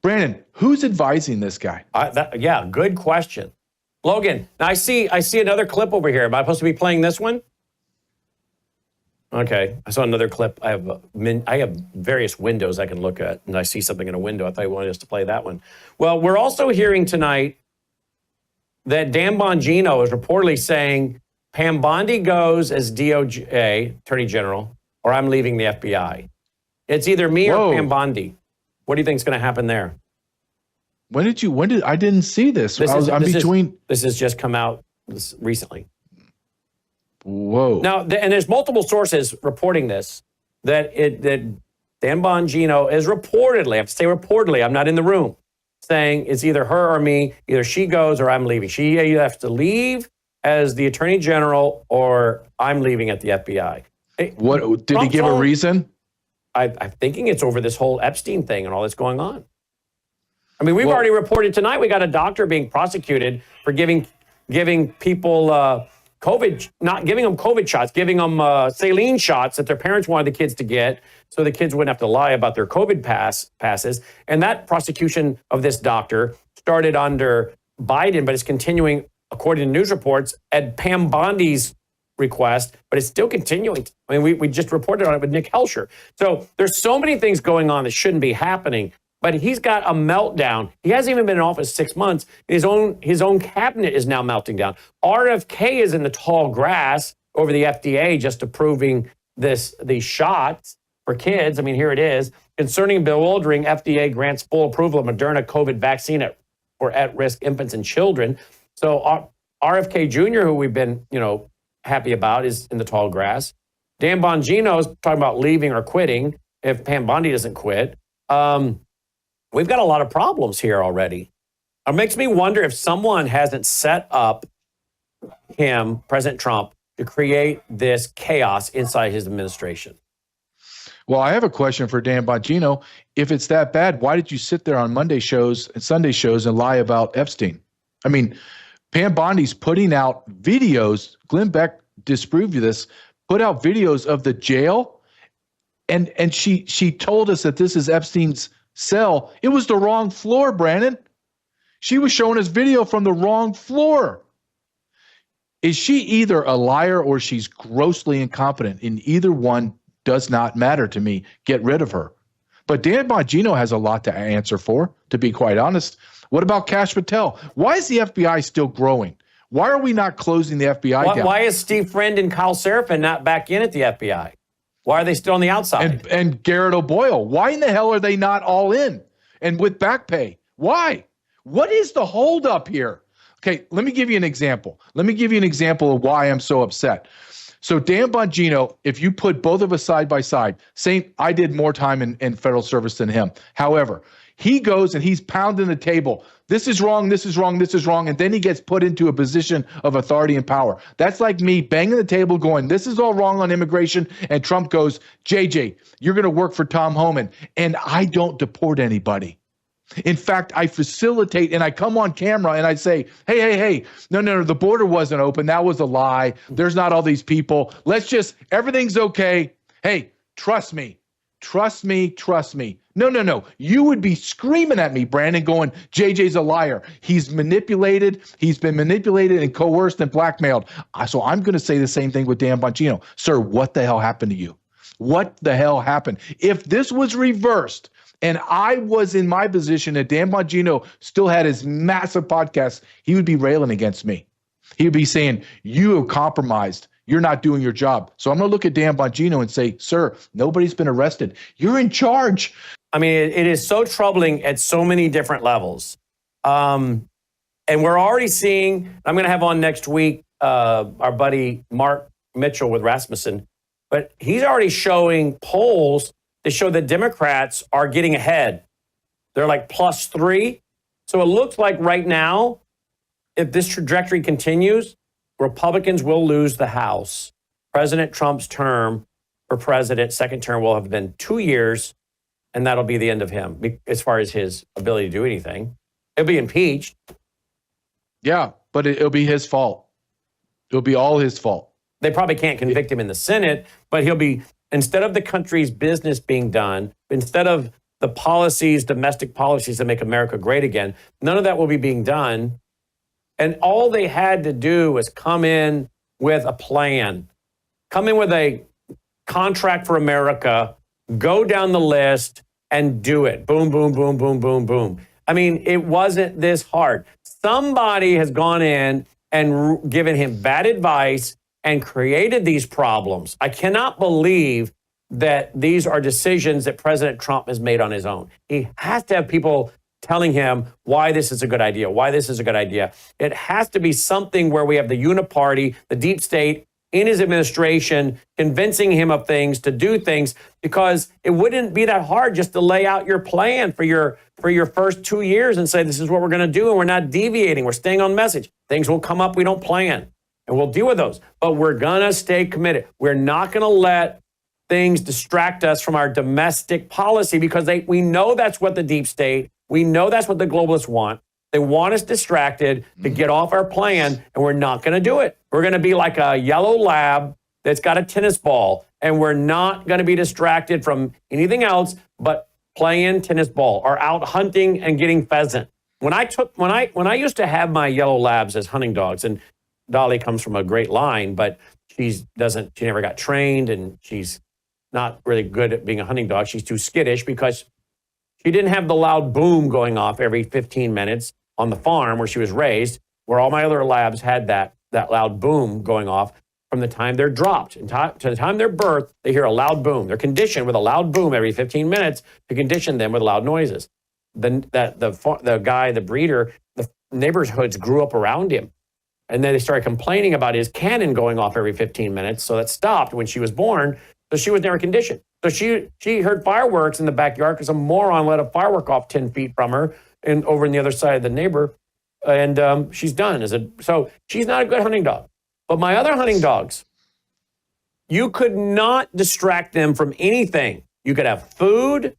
Brandon, who's advising this guy? Yeah, good question. Logan, now I see another clip over here. Am I supposed to be playing this one? Okay, I saw another clip. I have various windows I can look at, and I see something in a window. I thought you wanted us to play that one. Well, we're also hearing tonight that Dan Bongino is reportedly saying Pam Bondi goes as DOJ, Attorney General, or I'm leaving the FBI. It's either me or Pam Bondi. What do you think is going to happen there? I didn't see this. This has just come out recently. Whoa. Now, and there's multiple sources reporting this, that Dan Bongino is reportedly, I have to say reportedly, I'm not in the room, saying it's either her or me, either she goes or I'm leaving. She either has to leave as the Attorney General or I'm leaving at the FBI. What did he give a reason? I'm thinking it's over this whole Epstein thing and all that's going on. I mean, we've already reported tonight, we got a doctor being prosecuted for giving people COVID, not giving them COVID shots, giving them saline shots that their parents wanted the kids to get so the kids wouldn't have to lie about their COVID passes. And that prosecution of this doctor started under Biden, but it's continuing, according to news reports, at Pam Bondi's request, but it's still continuing. I mean, we just reported on it with Nick Helsher. So there's so many things going on that shouldn't be happening, but he's got a meltdown. He hasn't even been in office 6 months. His own cabinet is now melting down. RFK is in the tall grass over the FDA just approving these shots for kids. I mean, here it is. Concerning bewildering, FDA grants full approval of Moderna COVID vaccine for at-risk infants and children. So RFK Jr., who we've been, happy about, is in the tall grass. Dan Bongino is talking about leaving or quitting if Pam Bondi doesn't quit. We've got a lot of problems here already. It makes me wonder if someone hasn't set up him, President Trump, to create this chaos inside his administration. Well, I have a question for Dan Bongino. If it's that bad, why did you sit there on Monday shows and Sunday shows and lie about Epstein? I mean, Pam Bondi's putting out videos. Glenn Beck disproved this. Put out videos of the jail, and she told us that this is Epstein's cell. It was the wrong floor, Brandon. She was showing us video from the wrong floor. Is she either a liar or she's grossly incompetent? And either one does not matter to me. Get rid of her. But Dan Bongino has a lot to answer for, to be quite honest. What about Cash Patel? Why is the FBI still growing? Why are we not closing the FBI down? Why is Steve Friend and Kyle Seraphin not back in at the FBI? Why are they still on the outside? And Garrett O'Boyle. Why in the hell are they not all in? And with back pay? Why? What is the holdup here? Okay, let me give you an example. Let me give you an example of why I'm so upset. So Dan Bongino, if you put both of us side by side, I did more time in federal service than him. However, he goes and he's pounding the table. This is wrong, this is wrong, this is wrong. And then he gets put into a position of authority and power. That's like me banging the table going, this is all wrong on immigration. And Trump goes, JJ, you're going to work for Tom Homan. And I don't deport anybody. In fact, I facilitate and I come on camera and I say, hey, no, the border wasn't open. That was a lie. There's not all these people. Everything's okay. Hey, trust me. No. You would be screaming at me, Brandon, going, JJ's a liar. He's manipulated. He's been manipulated and coerced and blackmailed. So I'm going to say the same thing with Dan Bongino. Sir, what the hell happened to you? What the hell happened? If this was reversed, and I was in my position that Dan Bongino still had his massive podcast, he would be railing against me. He would be saying, you have compromised. You're not doing your job. So I'm going to look at Dan Bongino and say, sir, nobody's been arrested. You're in charge. I mean, it is so troubling at so many different levels. And we're already seeing, I'm going to have on next week our buddy Mark Mitchell with Rasmussen, but he's already showing polls that show that Democrats are getting ahead. They're like +3. So it looks like right now, if this trajectory continues, Republicans will lose the House. President Trump's term for president, second term, will have been 2 years, and that'll be the end of him as far as his ability to do anything. He'll be impeached. Yeah, but it'll be his fault. It'll be all his fault. They probably can't convict him in the Senate, but he'll be, instead of the country's business being done, instead of the policies, domestic policies that make America great again, none of that will be being done. And all they had to do was come in with a plan, come in with a contract for America, go down the list and do it. Boom, boom, boom, boom, boom, boom. I mean, it wasn't this hard. Somebody has gone in and given him bad advice and created these problems. I cannot believe that these are decisions that President Trump has made on his own. He has to have people telling him why this is a good idea, why this is a good idea. It has to be something where we have the uniparty, the deep state in his administration, convincing him of things, to do things, because it wouldn't be that hard just to lay out your plan for your first 2 years and say, this is what we're going to do, and we're not deviating, we're staying on message. Things will come up we don't plan, and we'll deal with those. But we're going to stay committed. We're not going to let things distract us from our domestic policy, because we know that's what the deep state, we know that's what the globalists want. They want us distracted to get off our plan, and we're not going to do it. We're going to be like a yellow lab that's got a tennis ball, and we're not going to be distracted from anything else but playing tennis ball or out hunting and getting pheasant. When I used to have my yellow labs as hunting dogs, and Dolly comes from a great line, but she never got trained, and she's not really good at being a hunting dog. She's too skittish because she didn't have the loud boom going off every 15 minutes on the farm where she was raised, where all my other labs had that loud boom going off from the time they're dropped. And to the time they're birthed, they hear a loud boom. They're conditioned with a loud boom every 15 minutes to condition them with loud noises. The guy, the breeder, the neighborhoods grew up around him. And then they started complaining about his cannon going off every 15 minutes. So that stopped when she was born. So she was never conditioned. So she heard fireworks in the backyard because a moron let a firework off 10 feet from her and over on the other side of the neighbor. And she's done. So she's not a good hunting dog. But my other hunting dogs, you could not distract them from anything. You could have food.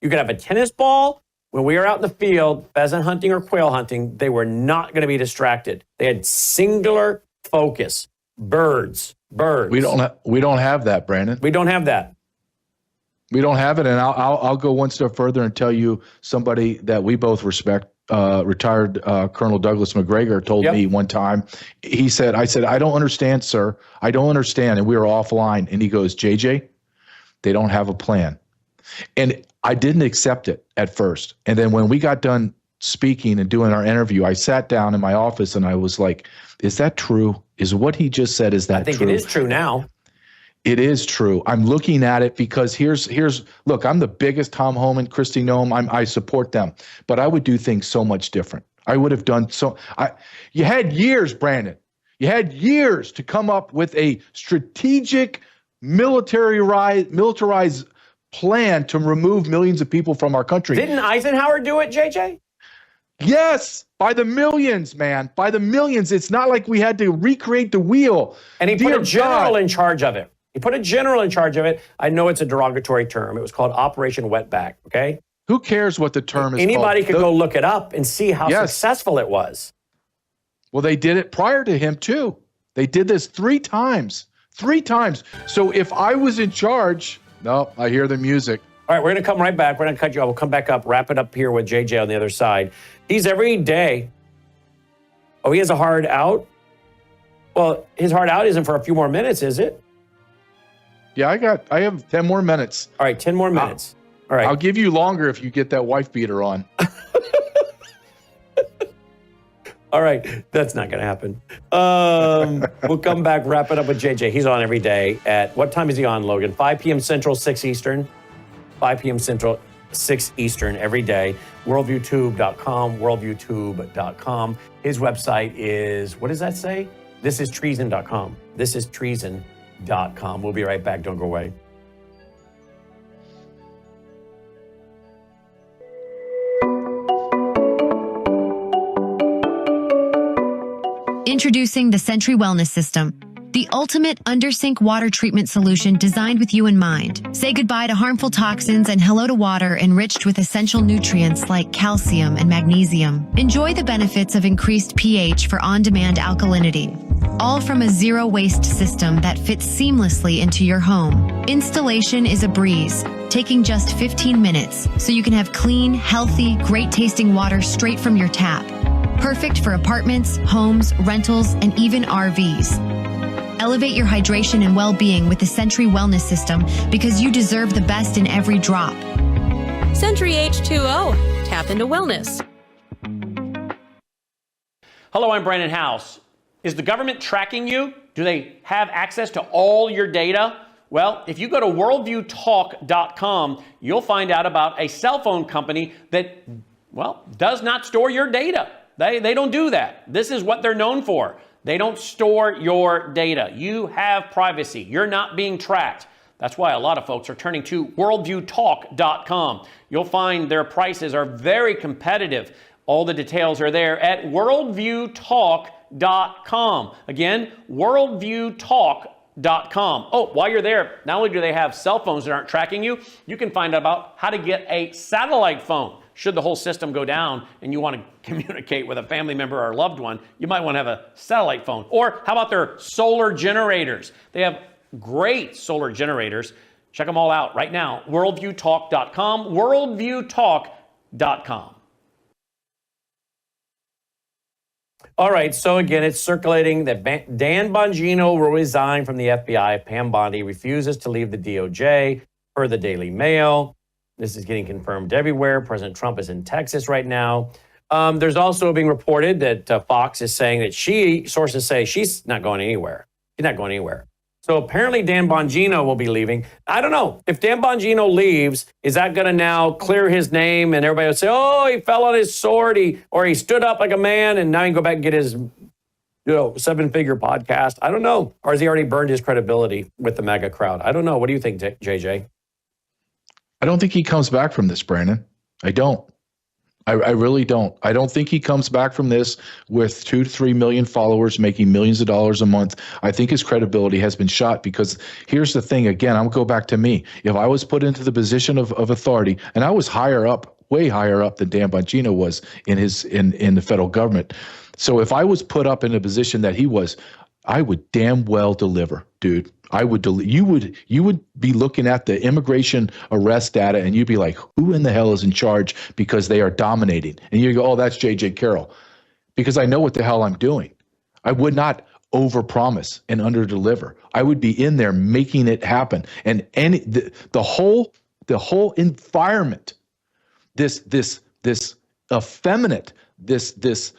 You could have a tennis ball. When we were out in the field, pheasant hunting or quail hunting, they were not going to be distracted. They had singular focus. Birds. We don't have that, Brandon. We don't have that. We don't have it, and I'll go one step further and tell you somebody that we both respect. Retired Colonel Douglas McGregor told me one time. I said, I don't understand, sir. I don't understand. And we were offline, and he goes, JJ, they don't have a plan. And I didn't accept it at first. And then when we got done speaking and doing our interview, I sat down in my office and I was like, is that true? Is what he just said, is that true? I think it is true now. It is true. I'm looking at it because look, I'm the biggest Tom Homan, Christy Noem. I support them, but I would do things so much different. I would have done you had years, Brandon. You had years to come up with a strategic militarized plan to remove millions of people from our country. Didn't Eisenhower do it, JJ? Yes, by the millions, man. By the millions. It's not like we had to recreate the wheel. And he put a general in charge of it. He put a general in charge of it. I know it's a derogatory term. It was called Operation Wetback, okay? Who cares what the term is called? Anybody could go look it up and see how successful it was. Well, they did it prior to him, too. They did this 3 times. 3 times. So if I was in charge, no, I hear the music. All right, we're going to come right back. We're going to cut you off. We'll come back up, wrap it up here with JJ on the other side. He's every day. Oh, he has a hard out? Well, his hard out isn't for a few more minutes, is it? Yeah, I have 10 more minutes. All right, 10 more minutes. All right. I'll give you longer if you get that wife beater on. All right. That's not going to happen. We'll come back, wrap it up with JJ. He's on every day at, what time is he on, Logan? 5 p.m. Central, 6 Eastern. 5 p.m. Central, 6 Eastern every day. WorldviewTube.com, WorldviewTube.com. His website is, what does that say? ThisIsTreason.com. ThisIsTreason.com. We'll be right back. Don't go away. Introducing the Sentry Wellness System, the ultimate undersink water treatment solution designed with you in mind. Say goodbye to harmful toxins and hello to water enriched with essential nutrients like calcium and magnesium. Enjoy the benefits of increased pH for on-demand alkalinity, all from a zero-waste system that fits seamlessly into your home. Installation is a breeze, taking just 15 minutes, so you can have clean, healthy, great-tasting water straight from your tap. Perfect for apartments, homes, rentals, and even RVs. Elevate your hydration and well-being with the Sentry Wellness System because you deserve the best in every drop. Sentry H2O. Tap into wellness. Hello, I'm Brandon House. Is the government tracking you? Do they have access to all your data? Well, if you go to worldviewtalk.com, you'll find out about a cell phone company that, well, does not store your data. They don't do that. This is what they're known for. They don't store your data. You have privacy. You're not being tracked. That's why a lot of folks are turning to worldviewtalk.com. You'll find their prices are very competitive. All the details are there at worldviewtalk.com. Again, worldviewtalk.com. Oh, while you're there, not only do they have cell phones that aren't tracking you, you can find out about how to get a satellite phone. Should the whole system go down and you want to communicate with a family member or a loved one, you might want to have a satellite phone. Or how about their solar generators? They have great solar generators. Check them all out right now. Worldviewtalk.com, worldviewtalk.com. All right, so again, it's circulating that Dan Bongino will resign from the FBI. Pam Bondi refuses to leave the DOJ, per the Daily Mail. This is getting confirmed everywhere. President Trump is in Texas right now. There's also being reported that Fox is saying that sources say she's not going anywhere. She's not going anywhere. So apparently Dan Bongino will be leaving. I don't know. If Dan Bongino leaves, is that going to now clear his name and everybody will say, oh, he fell on his sword, or he stood up like a man and now he can go back and get his 7-figure podcast? I don't know. Or has he already burned his credibility with the MAGA crowd? I don't know. What do you think, JJ? I don't think he comes back from this, Brandon. I don't. I really don't. I don't think he comes back from this with 2 to 3 million followers making millions of dollars a month. I think his credibility has been shot because here's the thing. Again, I'm going to go back to me. If I was put into the position of authority, and I was higher up, way higher up than Dan Bongino was in the federal government. So if I was put up in a position that he was, I would damn well deliver, dude. I would. You would be looking at the immigration arrest data, and you'd be like, "Who in the hell is in charge?" Because they are dominating, and you go, "Oh, that's J.J. Carroll," because I know what the hell I'm doing. I would not overpromise and underdeliver. I would be in there making it happen, and the whole environment, this effeminate, this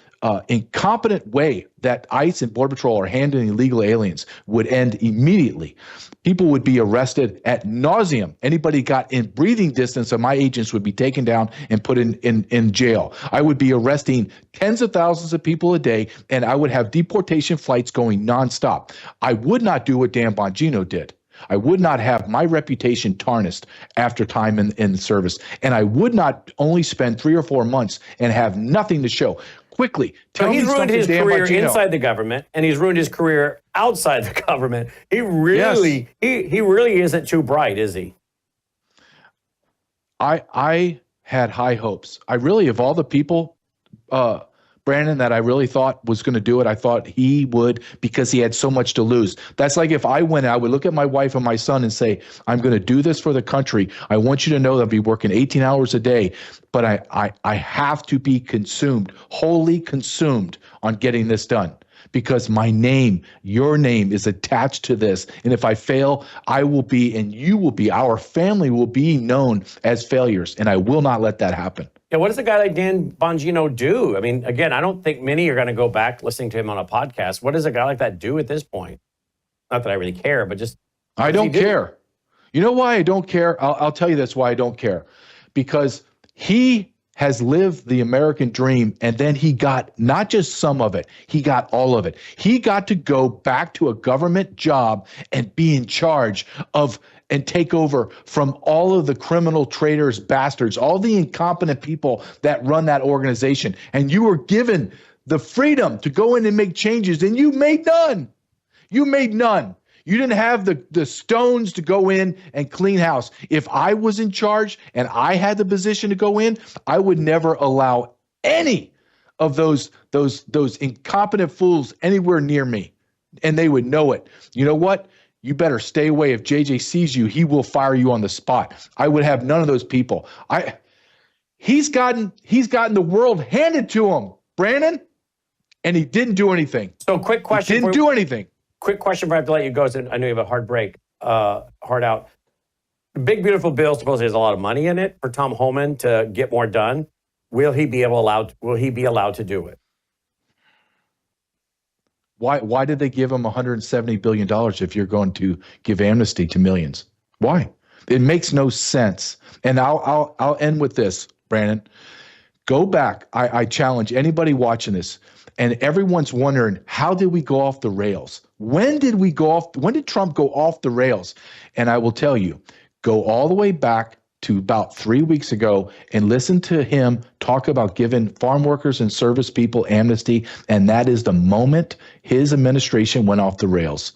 incompetent way that ICE and Border Patrol are handling illegal aliens would end immediately. People would be arrested ad nauseum. Anybody got in breathing distance of my agents would be taken down and put in jail. I would be arresting tens of thousands of people a day, and I would have deportation flights going nonstop. I would not do what Dan Bongino did. I would not have my reputation tarnished after time in service. And I would not only spend 3 or 4 months and have nothing to show. Quickly, tell me something, Dan Bongino. He's ruined his career inside the government, and he's ruined his career outside the government. He really, he really isn't too bright, is he? I had high hopes. I really, of all the people, Brandon, that I really thought was going to do it, I thought he would, because he had so much to lose. That's like if I went, I would look at my wife and my son and say, I'm going to do this for the country. I want you to know that I'll be working 18 hours a day, but I have to be consumed, wholly consumed on getting this done. because my name, your name is attached to this. And if I fail, I will be, and you will be, our family will be known as failures. And I will not let that happen. Yeah, what does a guy like Dan Bongino do? I mean, again, I don't think many are going to go back listening to him on a podcast. What does a guy like that do at this point? Not that I really care, but just... I don't care. You know why I don't care? I'll tell you that's why I don't care. Because he has lived the American dream, and then he got not just some of it, he got all of it. He got to go back to a government job and be in charge of and take over from all of the criminal traitors, bastards, all the incompetent people that run that organization. And you were given the freedom to go in and make changes, and you made none. You made none. You didn't have the stones to go in and clean house. If I was in charge and I had the position to go in, I would never allow any of those incompetent fools anywhere near me. And they would know it. You know what? You better stay away. If JJ sees you, he will fire you on the spot. I would have none of those people. He's gotten the world handed to him, Brandon, and he didn't do anything. So quick question. He didn't do anything. Quick question before I have to let you go. So I know you have a hard break, hard out. The Big Beautiful Bill supposedly has a lot of money in it for Tom Homan to get more done. Will he be allowed to do it? Why did they give him $170 billion if you're going to give amnesty to millions? Why? It makes no sense. And I'll end with this, Brandon. Go back. I challenge anybody watching this, and everyone's wondering, how did we go off the rails? When did we go off? When did Trump go off the rails? And I will tell you, go all the way back to about 3 weeks ago and listen to him talk about giving farm workers and service people amnesty. And that is the moment his administration went off the rails.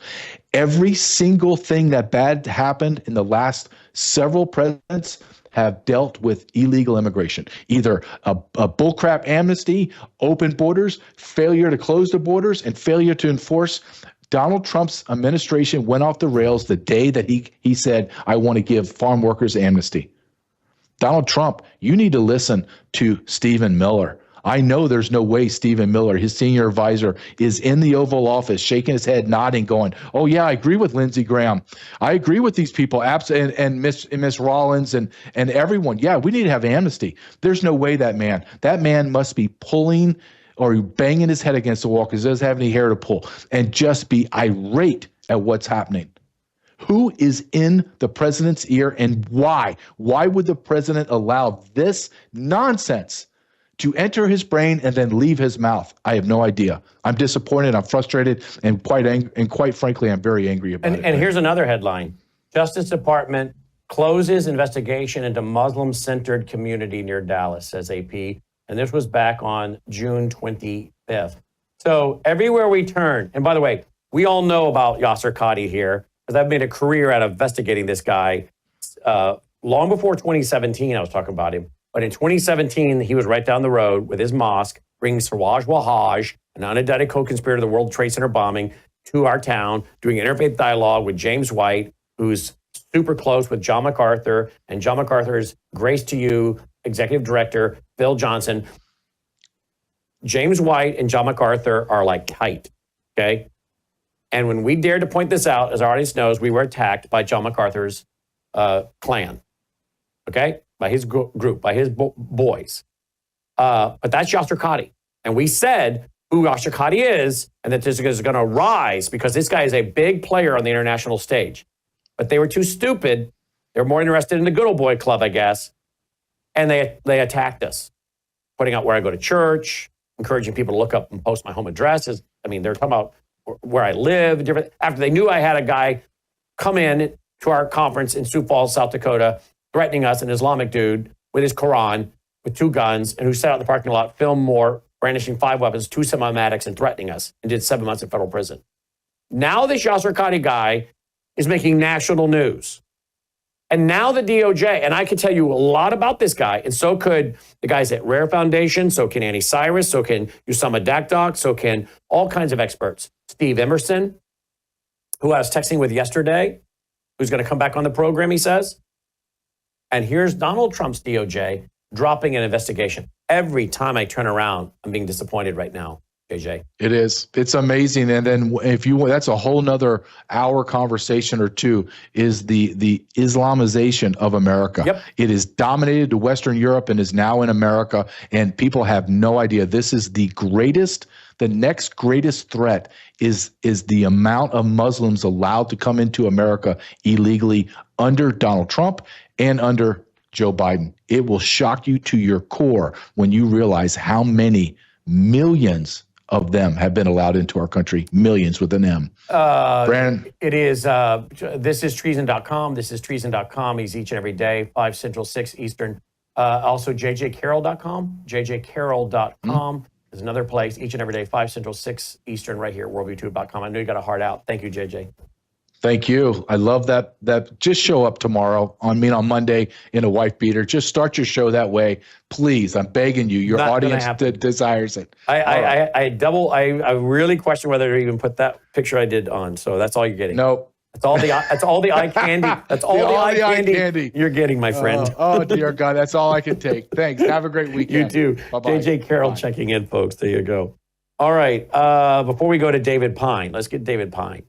Every single thing that bad happened in the last several presidents have dealt with illegal immigration, either a bullcrap amnesty, open borders, failure to close the borders, and failure to enforce. Donald Trump's administration went off the rails the day that he said, I want to give farm workers amnesty. Donald Trump, you need to listen to Stephen Miller. I know there's no way Stephen Miller, his senior advisor, is in the Oval Office shaking his head, nodding, going, oh, yeah, I agree with Lindsey Graham. I agree with these people, and Miss Rollins and everyone. Yeah, we need to have amnesty. There's no way that man must be pulling or banging his head against the wall because he doesn't have any hair to pull and just be irate at what's happening. Who is in the president's ear and why? Why would the president allow this nonsense to enter his brain and then leave his mouth? I have no idea. I'm disappointed. I'm frustrated, and quite frankly, I'm very angry about it. And here's another headline: Justice Department closes investigation into Muslim-centered community near Dallas, says AP. And this was back on June 25th. So everywhere we turn, and by the way, we all know about Yasser Qadi here, because I've made a career out of investigating this guy. Long before 2017, I was talking about him. But in 2017, he was right down the road with his mosque, bringing Siraj Wahhaj, an unindicted co-conspirator of the World Trade Center bombing, to our town, doing interfaith dialogue with James White, who's super close with John MacArthur, and John MacArthur's Grace to You executive director, Phil Johnson. James White and John MacArthur are like tight, okay? And when we dared to point this out, as our audience knows, we were attacked by John MacArthur's clan, okay? By his group, by his boys. But that's Yasser Qadi. And we said who Yasser Qadi is, and that this is going to rise because this guy is a big player on the international stage. But they were too stupid. They were more interested in the good old boy club, I guess. And they attacked us, putting out where I go to church, encouraging people to look up and post my home addresses. I mean, they're talking about where I live, different. After they knew I had a guy come in to our conference in Sioux Falls, South Dakota, threatening us, an Islamic dude with his Quran, with 2 guns, and who sat out in the parking lot, filmed more, brandishing 5 weapons, 2 semi-automatics, and threatening us, and did 7 months in federal prison. Now this Yasser Qadi guy is making national news. And now the DOJ, and I can tell you a lot about this guy, and so could the guys at Rare Foundation, so can Annie Cyrus, so can Usama Dakdok, so can all kinds of experts. Steve Emerson, who I was texting with yesterday, who's going to come back on the program, he says. And here's Donald Trump's DOJ dropping an investigation. Every time I turn around, I'm being disappointed right now. JJ. It is. It's amazing. And then if you, that's a whole nother hour conversation or two, is the Islamization of America. Yep. It is dominated to Western Europe and is now in America. And people have no idea. This is the next greatest threat is the amount of Muslims allowed to come into America illegally under Donald Trump and under Joe Biden. It will shock you to your core when you realize how many millions of them have been allowed into our country. Millions with an M. Brandon? It is, this is treason.com. This is treason.com. He's each and every day, 5 Central, 6 Eastern. Also jjcarroll.com. jjcarroll.com is another place, each and every day, 5 Central, 6 Eastern, right here at worldviewtube.com. I know you got a heart out. Thank you, JJ. Thank you. I love that. Just show up tomorrow on Monday in a wife beater. Just start your show that way. Please, I'm begging you. Your audience desires it. I really question whether to even put that picture I did on. So that's all you're getting. Nope. That's all the eye candy. That's all the eye candy you're getting, my friend. Oh, dear God. That's all I can take. Thanks. Have a great weekend. You too. Bye-bye. JJ Carroll checking in, folks. There you go. All right. Before we go to David Pine, let's get David Pine.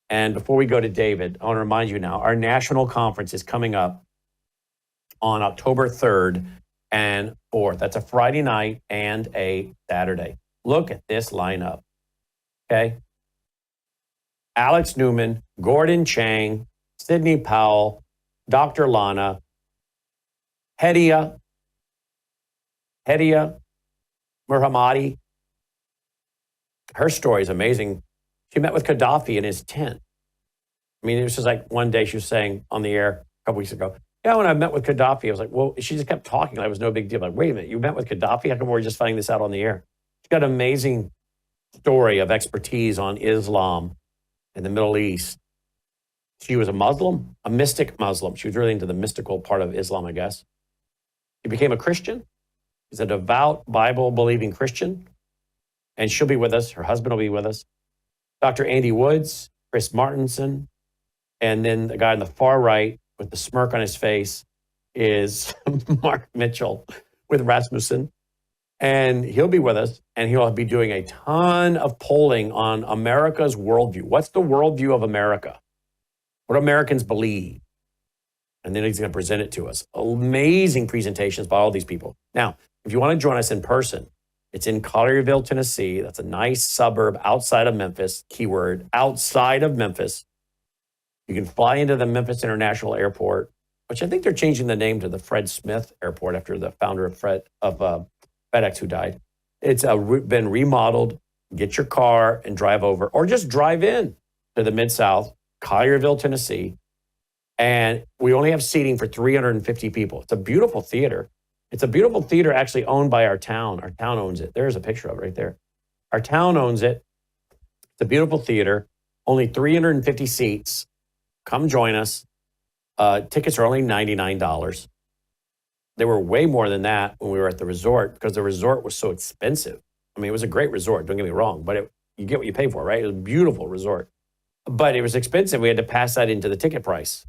And before we go to David, I want to remind you now, our national conference is coming up on October 3rd and 4th. That's a Friday night and a Saturday. Look at this lineup, okay? Alex Newman, Gordon Chang, Sidney Powell, Dr. Lana, Hedia Muhammadi. Her story is amazing. She met with Gaddafi in his tent. I mean, it was just like one day she was saying on the air a couple weeks ago, yeah, when I met with Gaddafi, I was like, well, she just kept talking like it was no big deal. Like, wait a minute, you met with Gaddafi? How come we're just finding this out on the air? She's got an amazing story of expertise on Islam in the Middle East. She was a Muslim, a mystic Muslim. She was really into the mystical part of Islam, I guess. She became a Christian. She's a devout, Bible-believing Christian. And she'll be with us. Her husband will be with us. Dr. Andy Woods, Chris Martinson, and then the guy on the far right with the smirk on his face is Mark Mitchell with Rasmussen. And he'll be with us, and he'll be doing a ton of polling on America's worldview. What's the worldview of America? What Americans believe? And then he's going to present it to us. Amazing presentations by all these people. Now, if you want to join us in person, it's in Collierville, Tennessee. That's a nice suburb outside of Memphis. Keyword, outside of Memphis. You can fly into the Memphis International Airport, which I think they're changing the name to the Fred Smith Airport after the founder of FedEx who died. It's been remodeled. Get your car and drive over, or just drive in to the Mid-South, Collierville, Tennessee. And we only have seating for 350 people. It's a beautiful theater. It's a beautiful theater actually owned by our town. Our town owns it. There's a picture of it right there. Our town owns it. It's a beautiful theater. Only 350 seats. Come join us. Tickets are only $99. They were way more than that when we were at the resort because the resort was so expensive. I mean, it was a great resort, don't get me wrong, but you get what you pay for, right? It was a beautiful resort. But it was expensive. We had to pass that into the ticket price.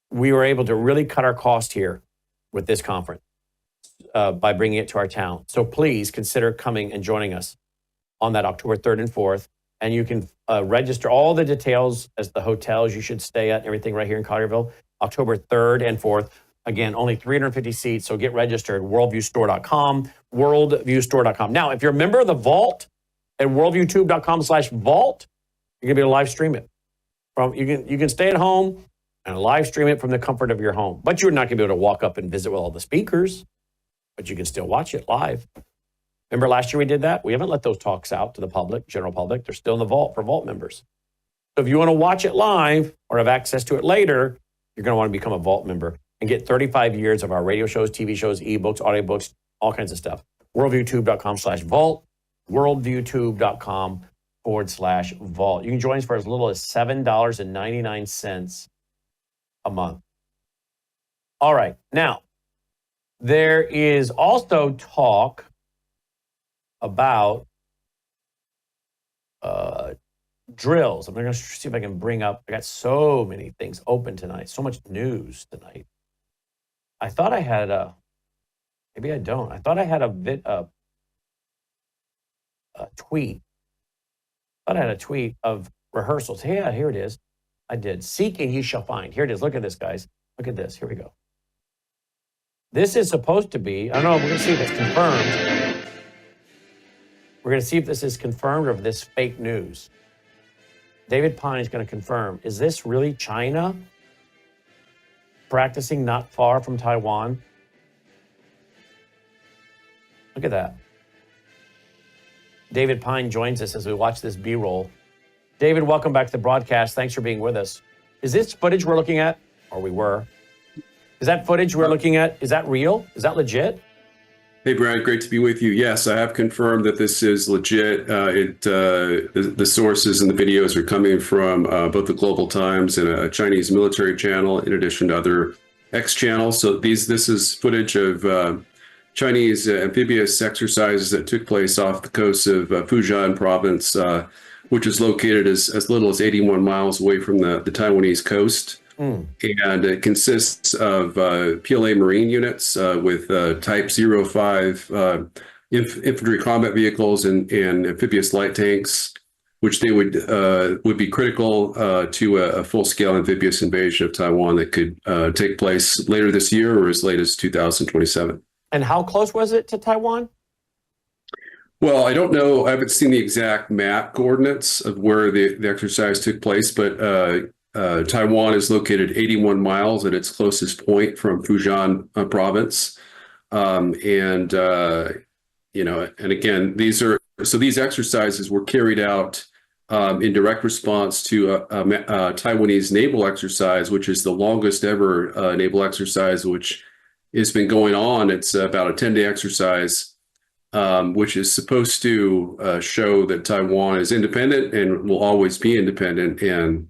We were able to really cut our cost here with this conference by bringing it to our town. So please consider coming and joining us on that October 3rd and 4th. And you can register all the details as the hotels you should stay at and everything right here in Collierville, October 3rd and 4th. Again, only 350 seats, so get registered, worldviewstore.com, worldviewstore.com. Now, if you're a member of the Vault at worldviewtube.com/vault, you're going to be able to live stream it. You can stay at home and live stream it from the comfort of your home. But you're not going to be able to walk up and visit with all the speakers, but you can still watch it live. Remember last year we did that? We haven't let those talks out to the public, general public. They're still in the vault for Vault members. So if you want to watch it live or have access to it later, you're going to want to become a Vault member and get 35 years of our radio shows, TV shows, ebooks, audiobooks, all kinds of stuff. worldviewtube.com/vault, worldviewtube.com/vault. You can join us for as little as $7.99 a month. All right. Now, there is also talk about drills. I'm going to see if I can bring up, I got so many things open tonight, so much news tonight. I thought I had maybe I don't. I thought I had a tweet. I had a tweet of rehearsals. Yeah, here it is. I did. Seek and you shall find. Here it is. Look at this, guys. Look at this. Here we go. This is supposed to be, I don't know, we're going to see if it's confirmed. We're going to see if this is confirmed or if this is fake news. David Pine is going to confirm. Is this really China practicing not far from Taiwan? Look at that. David Pine joins us as we watch this B-roll. David, welcome back to the broadcast. Thanks for being with us. Is this footage we're looking at, or we were? Is that footage we're looking at, is that real? Is that legit? Hey, Brian, great to be with you. Yes, I have confirmed that this is legit. The sources and the videos are coming from both the Global Times and a Chinese military channel, in addition to other X channels. So this is footage of Chinese amphibious exercises that took place off the coast of Fujian province, which is located as little as 81 miles away from the Taiwanese coast. And it consists of PLA Marine units with Type 05 infantry combat vehicles and amphibious light tanks, which they would be critical to a full-scale amphibious invasion of Taiwan that could take place later this year or as late as 2027. And how close was it to Taiwan? Well, I don't know. I haven't seen the exact map coordinates of where the exercise took place, but Taiwan is located 81 miles at its closest point from Fujian province. And again, these exercises were carried out in direct response to a Taiwanese naval exercise, which is the longest ever naval exercise, which has been going on. It's about a 10-day exercise, which is supposed to show that Taiwan is independent and will always be independent, and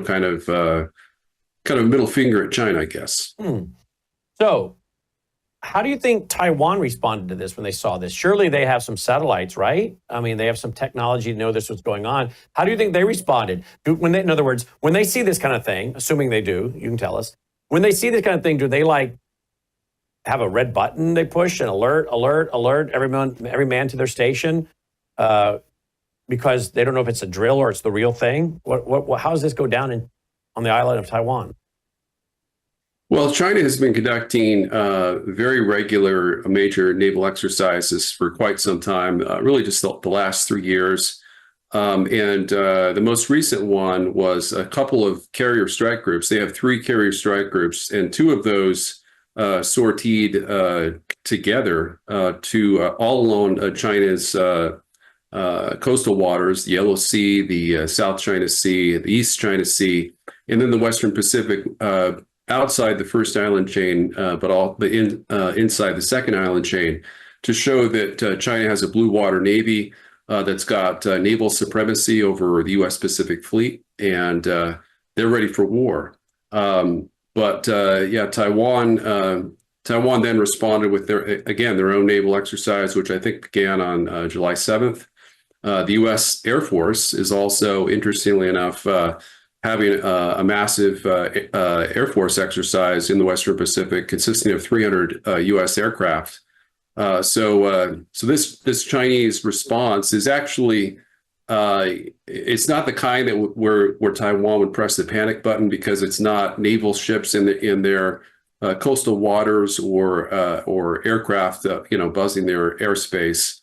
kind of middle finger at China, I guess. So, how do you think Taiwan responded to this when they saw this? Surely they have some satellites, right? I mean, they have some technology to know this was going on. How do you think they responded? In other words, when they see this kind of thing, assuming they do, you can tell us. When they see this kind of thing, do they have a red button they push and alert every man to their station? Because they don't know if it's a drill or it's the real thing? How does this go down on the island of Taiwan? Well, China has been conducting very regular major naval exercises for quite some time, really just the last 3 years. And the most recent one was a couple of carrier strike groups. They have 3 carrier strike groups, and 2 of those sortied together to all along China's coastal waters, the Yellow Sea, the South China Sea, the East China Sea, and then the Western Pacific outside the first island chain, but inside the second island chain, to show that China has a blue water navy that's got naval supremacy over the U.S. Pacific Fleet, and they're ready for war. Taiwan then responded with their own naval exercise, which I think began on July 7th. The U.S. Air Force is also, interestingly enough, having a massive Air Force exercise in the Western Pacific consisting of 300 U.S. aircraft. So this Chinese response is actually, it's not the kind that where Taiwan would press the panic button, because it's not naval ships in their coastal waters or aircraft buzzing their airspace.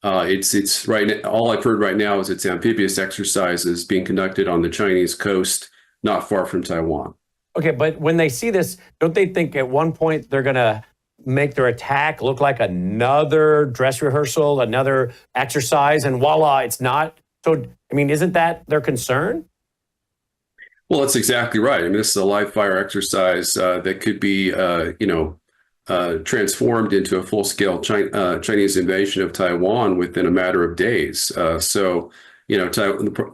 It's right now, all I've heard right now is it's amphibious exercises being conducted on the Chinese coast, not far from Taiwan. Okay, but when they see this, don't they think at one point they're going to make their attack look like another dress rehearsal, another exercise, and voila, it's not? So, I mean, isn't that their concern? Well, that's exactly right. I mean, this is a live fire exercise that could be, transformed into a full-scale Chinese invasion of Taiwan within a matter of days. The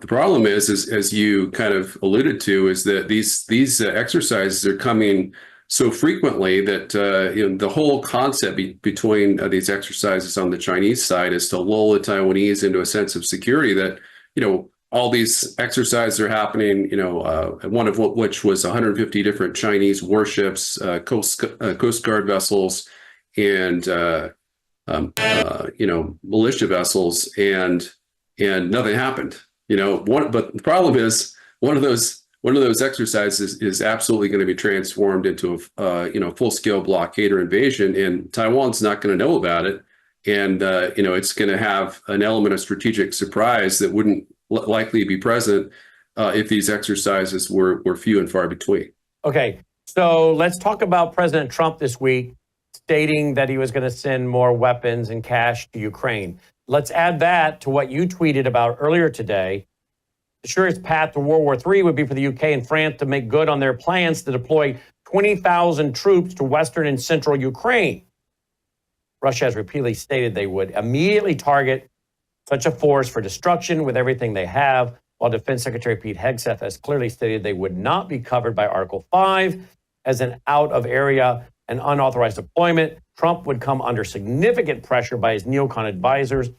problem is, as you kind of alluded to, is that these exercises are coming so frequently that the whole concept between these exercises on the Chinese side is to lull the Taiwanese into a sense of security that all these exercises are happening, one of which was 150 different Chinese warships, Coast Guard vessels, and militia vessels, and nothing happened. But the problem is one of those exercises is absolutely going to be transformed into a full-scale blockade or invasion, and Taiwan's not going to know about it. And, it's going to have an element of strategic surprise that wouldn't likely be present if these exercises were few and far between. Okay, so let's talk about President Trump this week stating that he was going to send more weapons and cash to Ukraine. Let's add that to what you tweeted about earlier today. The surest path to World War III would be for the UK and France to make good on their plans to deploy 20,000 troops to western and central Ukraine. Russia has repeatedly stated they would immediately target such a force for destruction with everything they have, while Defense Secretary Pete Hegseth has clearly stated they would not be covered by Article 5 as an out-of-area and unauthorized deployment. Trump would come under significant pressure by his neocon advisors,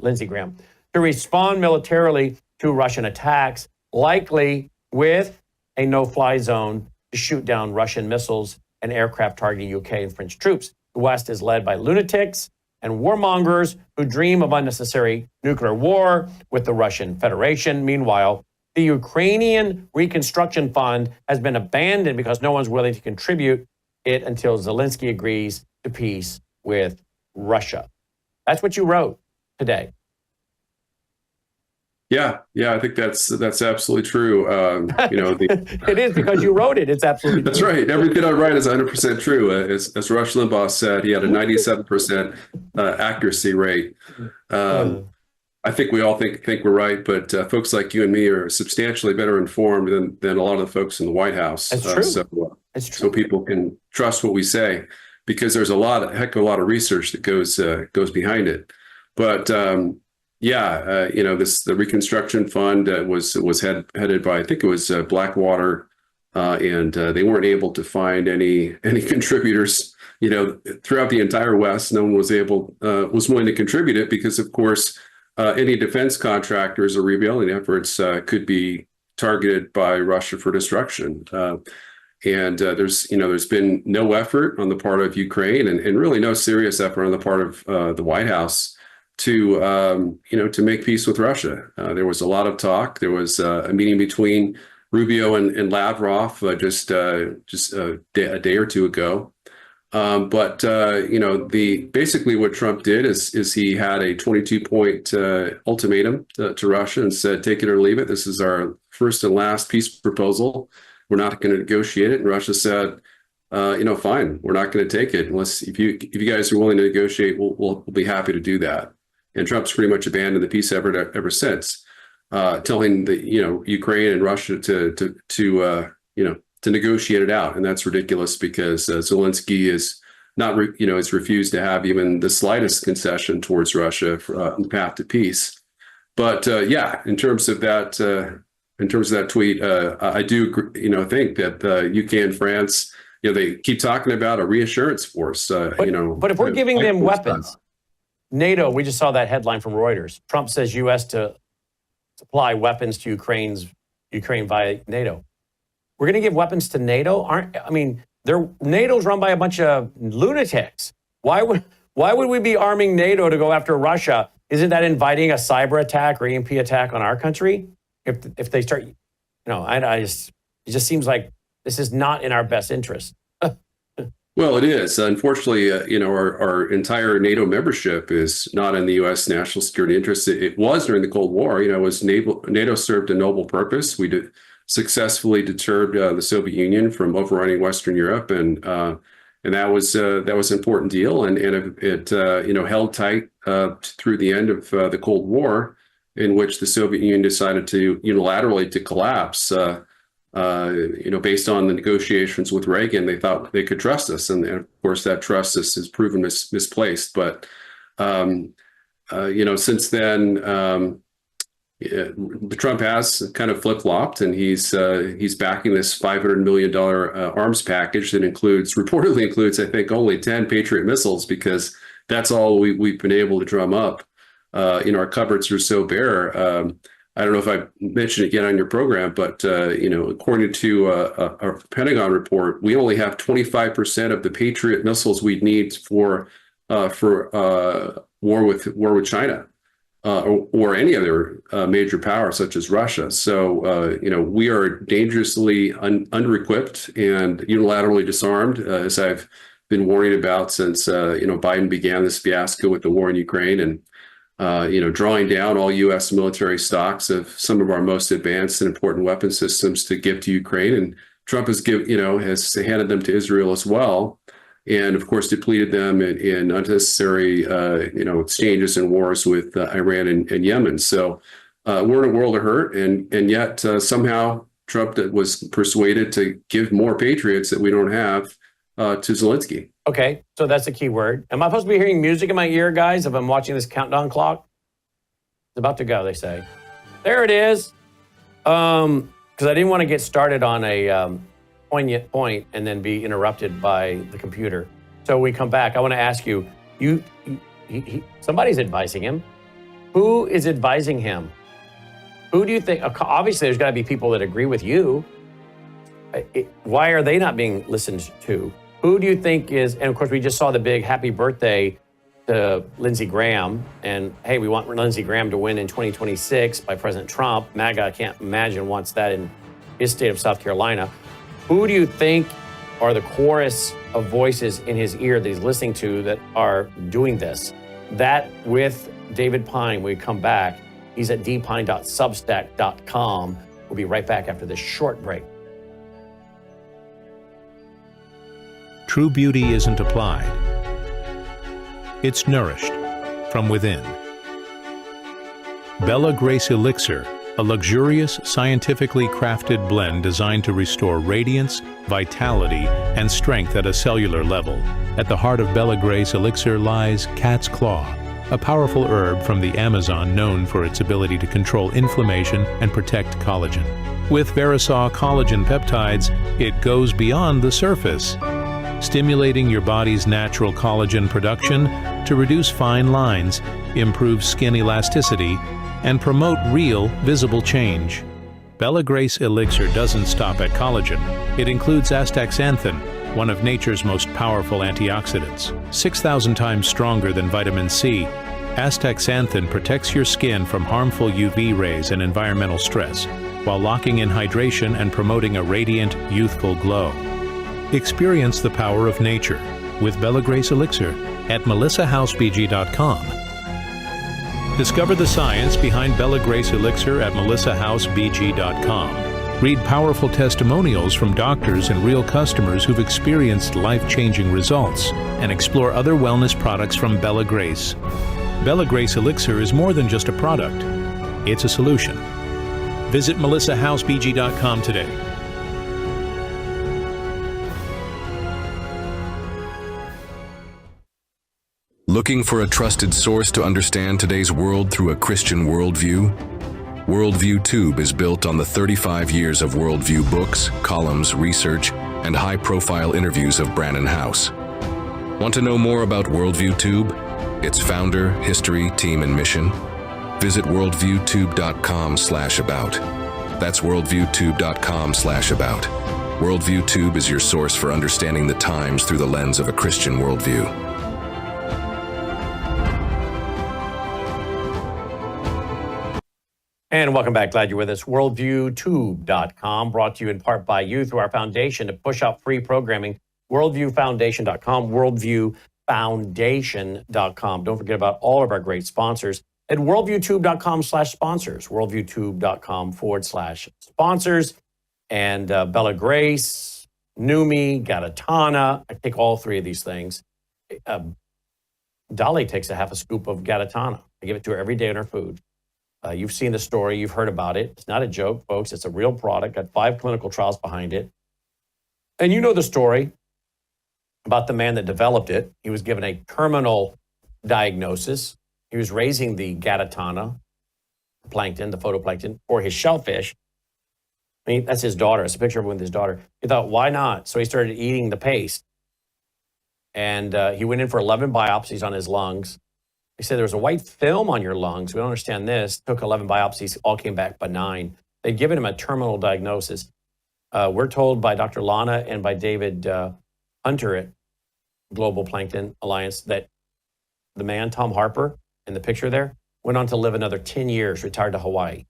Lindsey Graham, to respond militarily to Russian attacks, likely with a no-fly zone to shoot down Russian missiles and aircraft targeting UK and French troops. The West is led by lunatics and warmongers who dream of unnecessary nuclear war with the Russian Federation. Meanwhile, the Ukrainian Reconstruction Fund has been abandoned because no one's willing to contribute it until Zelensky agrees to peace with Russia. That's what you wrote today. Yeah, I think that's absolutely true. It is because you wrote it. It's absolutely that's true. right. Everything I write is 100% true. As Rush Limbaugh said, he had a 97% accuracy rate. I think we all think we're right, but folks like you and me are substantially better informed than a lot of the folks in the White House. That's true. So people can trust what we say, because there's a heck of a lot of research that goes behind it. But the Reconstruction Fund was headed by, I think it was Blackwater, and they weren't able to find any contributors. Throughout the entire West, no one was willing to contribute it because, of course, any defense contractors or rebuilding efforts could be targeted by Russia for destruction. And there's been no effort on the part of Ukraine, and really no serious effort on the part of the White House to make peace with Russia. There was a lot of talk. There was a meeting between Rubio and Lavrov just a day or two ago. But basically what Trump did is he had a 22-point ultimatum to Russia and said, take it or leave it. This is our first and last peace proposal. We're not going to negotiate it. And Russia said, fine, we're not going to take it unless if you guys are willing to negotiate, we'll be happy to do that. And Trump's pretty much abandoned the peace effort ever since, telling Ukraine and Russia to negotiate it out. And that's ridiculous because Zelensky is not, has refused to have even the slightest concession towards Russia on the path to peace. But in terms of that tweet, I do, think that UK and France, they keep talking about a reassurance force. But if we're giving them weapons, NATO, we just saw that headline from Reuters. Trump says U.S. to supply weapons to Ukraine via NATO. We're going to give weapons to NATO? NATO's run by a bunch of lunatics. Why would we be arming NATO to go after Russia? Isn't that inviting a cyber attack or EMP attack on our country? If they start, it just seems like this is not in our best interest. Well, it is. Unfortunately, our entire NATO membership is not in the U.S. national security interest. It was during the Cold War. NATO served a noble purpose. We successfully deterred the Soviet Union from overrunning Western Europe, and that was an important deal. And it held tight through the end of the Cold War, in which the Soviet Union decided to unilaterally to collapse. Based on the negotiations with Reagan, they thought they could trust us, and of course that trust has proven misplaced. But since then, Trump has kind of flip-flopped, and he's backing this $500 million arms package that reportedly includes, I think, only 10 Patriot missiles, because that's all we've been able to drum up. Our cupboards are so bare. I don't know if I mentioned it yet on your program, but according to a Pentagon report, we only have 25% of the Patriot missiles we'd need for for war with China or any other major power such as Russia. So we are dangerously under-equipped and unilaterally disarmed, as I've been warning about since Biden began this fiasco with the war in Ukraine, and drawing down all U.S. military stocks of some of our most advanced and important weapon systems to give to Ukraine. And Trump has handed them to Israel as well, and of course depleted them in unnecessary exchanges and wars with Iran and Yemen. So we're in a world of hurt, and yet somehow Trump was persuaded to give more patriots that we don't have to Zelensky. Okay, so that's the key word. Am I supposed to be hearing music in my ear, guys, if I'm watching this countdown clock? It's about to go, they say. There it is. Because I didn't want to get started on a poignant point and then be interrupted by the computer. So we come back. I want to ask you, somebody's advising him. Who is advising him? Who do you think? Obviously, there's got to be people that agree with you. Why are they not being listened to? Who do you think is, and of course, we just saw the big happy birthday to Lindsey Graham. And hey, we want Lindsey Graham to win in 2026 by President Trump. MAGA, I can't imagine, wants that in his state of South Carolina. Who do you think are the chorus of voices in his ear that he's listening to that are doing this? That with David Pine, when we come back, he's at dpine.substack.com. We'll be right back after this short break. True beauty isn't applied. It's nourished from within. Bella Grace Elixir, a luxurious, scientifically crafted blend designed to restore radiance, vitality, and strength at a cellular level. At the heart of Bella Grace Elixir lies cat's claw, a powerful herb from the Amazon known for its ability to control inflammation and protect collagen. With Verisol collagen peptides, it goes beyond the surface, stimulating your body's natural collagen production to reduce fine lines, improve skin elasticity, and promote real, visible change. Bella Grace Elixir doesn't stop at collagen. It includes astaxanthin, one of nature's most powerful antioxidants. 6,000 times stronger than vitamin C, astaxanthin protects your skin from harmful UV rays and environmental stress, while locking in hydration and promoting a radiant, youthful glow. Experience the power of nature with Bella Grace Elixir at melissahousebg.com. Discover the science behind Bella Grace Elixir at melissahousebg.com. Read powerful testimonials from doctors and real customers who've experienced life-changing results, and explore other wellness products from Bella Grace. Bella Grace Elixir is more than just a product. It's a solution. Visit melissahousebg.com today. Looking for a trusted source to understand today's world through a Christian worldview? Worldview Tube is built on the 35 years of worldview books, columns, research, and high-profile interviews of Brannon House. Want to know more about Worldview Tube, its founder, history, team, and mission? Visit worldviewtube.com/about. That's worldviewtube.com/about. Worldview Tube is your source for understanding the times through the lens of a Christian worldview. And welcome back. Glad you're with us. WorldviewTube.com, brought to you in part by you through our foundation to push out free programming. WorldviewFoundation.com, WorldviewFoundation.com. Don't forget about all of our great sponsors at WorldviewTube.com/sponsors, WorldviewTube.com/sponsors. And Bella Grace, Numi, Gatatana. I take all three of these things. Dolly takes a half a scoop of Gatatana. I give it to her every day in her food. You've seen the story. You've heard about it. It's not a joke, folks. It's a real product. Got 5 clinical trials behind it. And you know the story about the man that developed it. He was given a terminal diagnosis. He was raising the Gatatana, plankton, the phytoplankton, for his shellfish. I mean, that's his daughter. It's a picture of him with his daughter. He thought, why not? So he started eating the paste. And he went in for 11 biopsies on his lungs. They said there was a white film on your lungs. We don't understand this. Took 11 biopsies, all came back benign. They'd given him a terminal diagnosis. We're told by Dr. Lana and by David Hunter at Global Plankton Alliance that the man, Tom Harper, in the picture there, went on to live another 10 years, retired to Hawaii.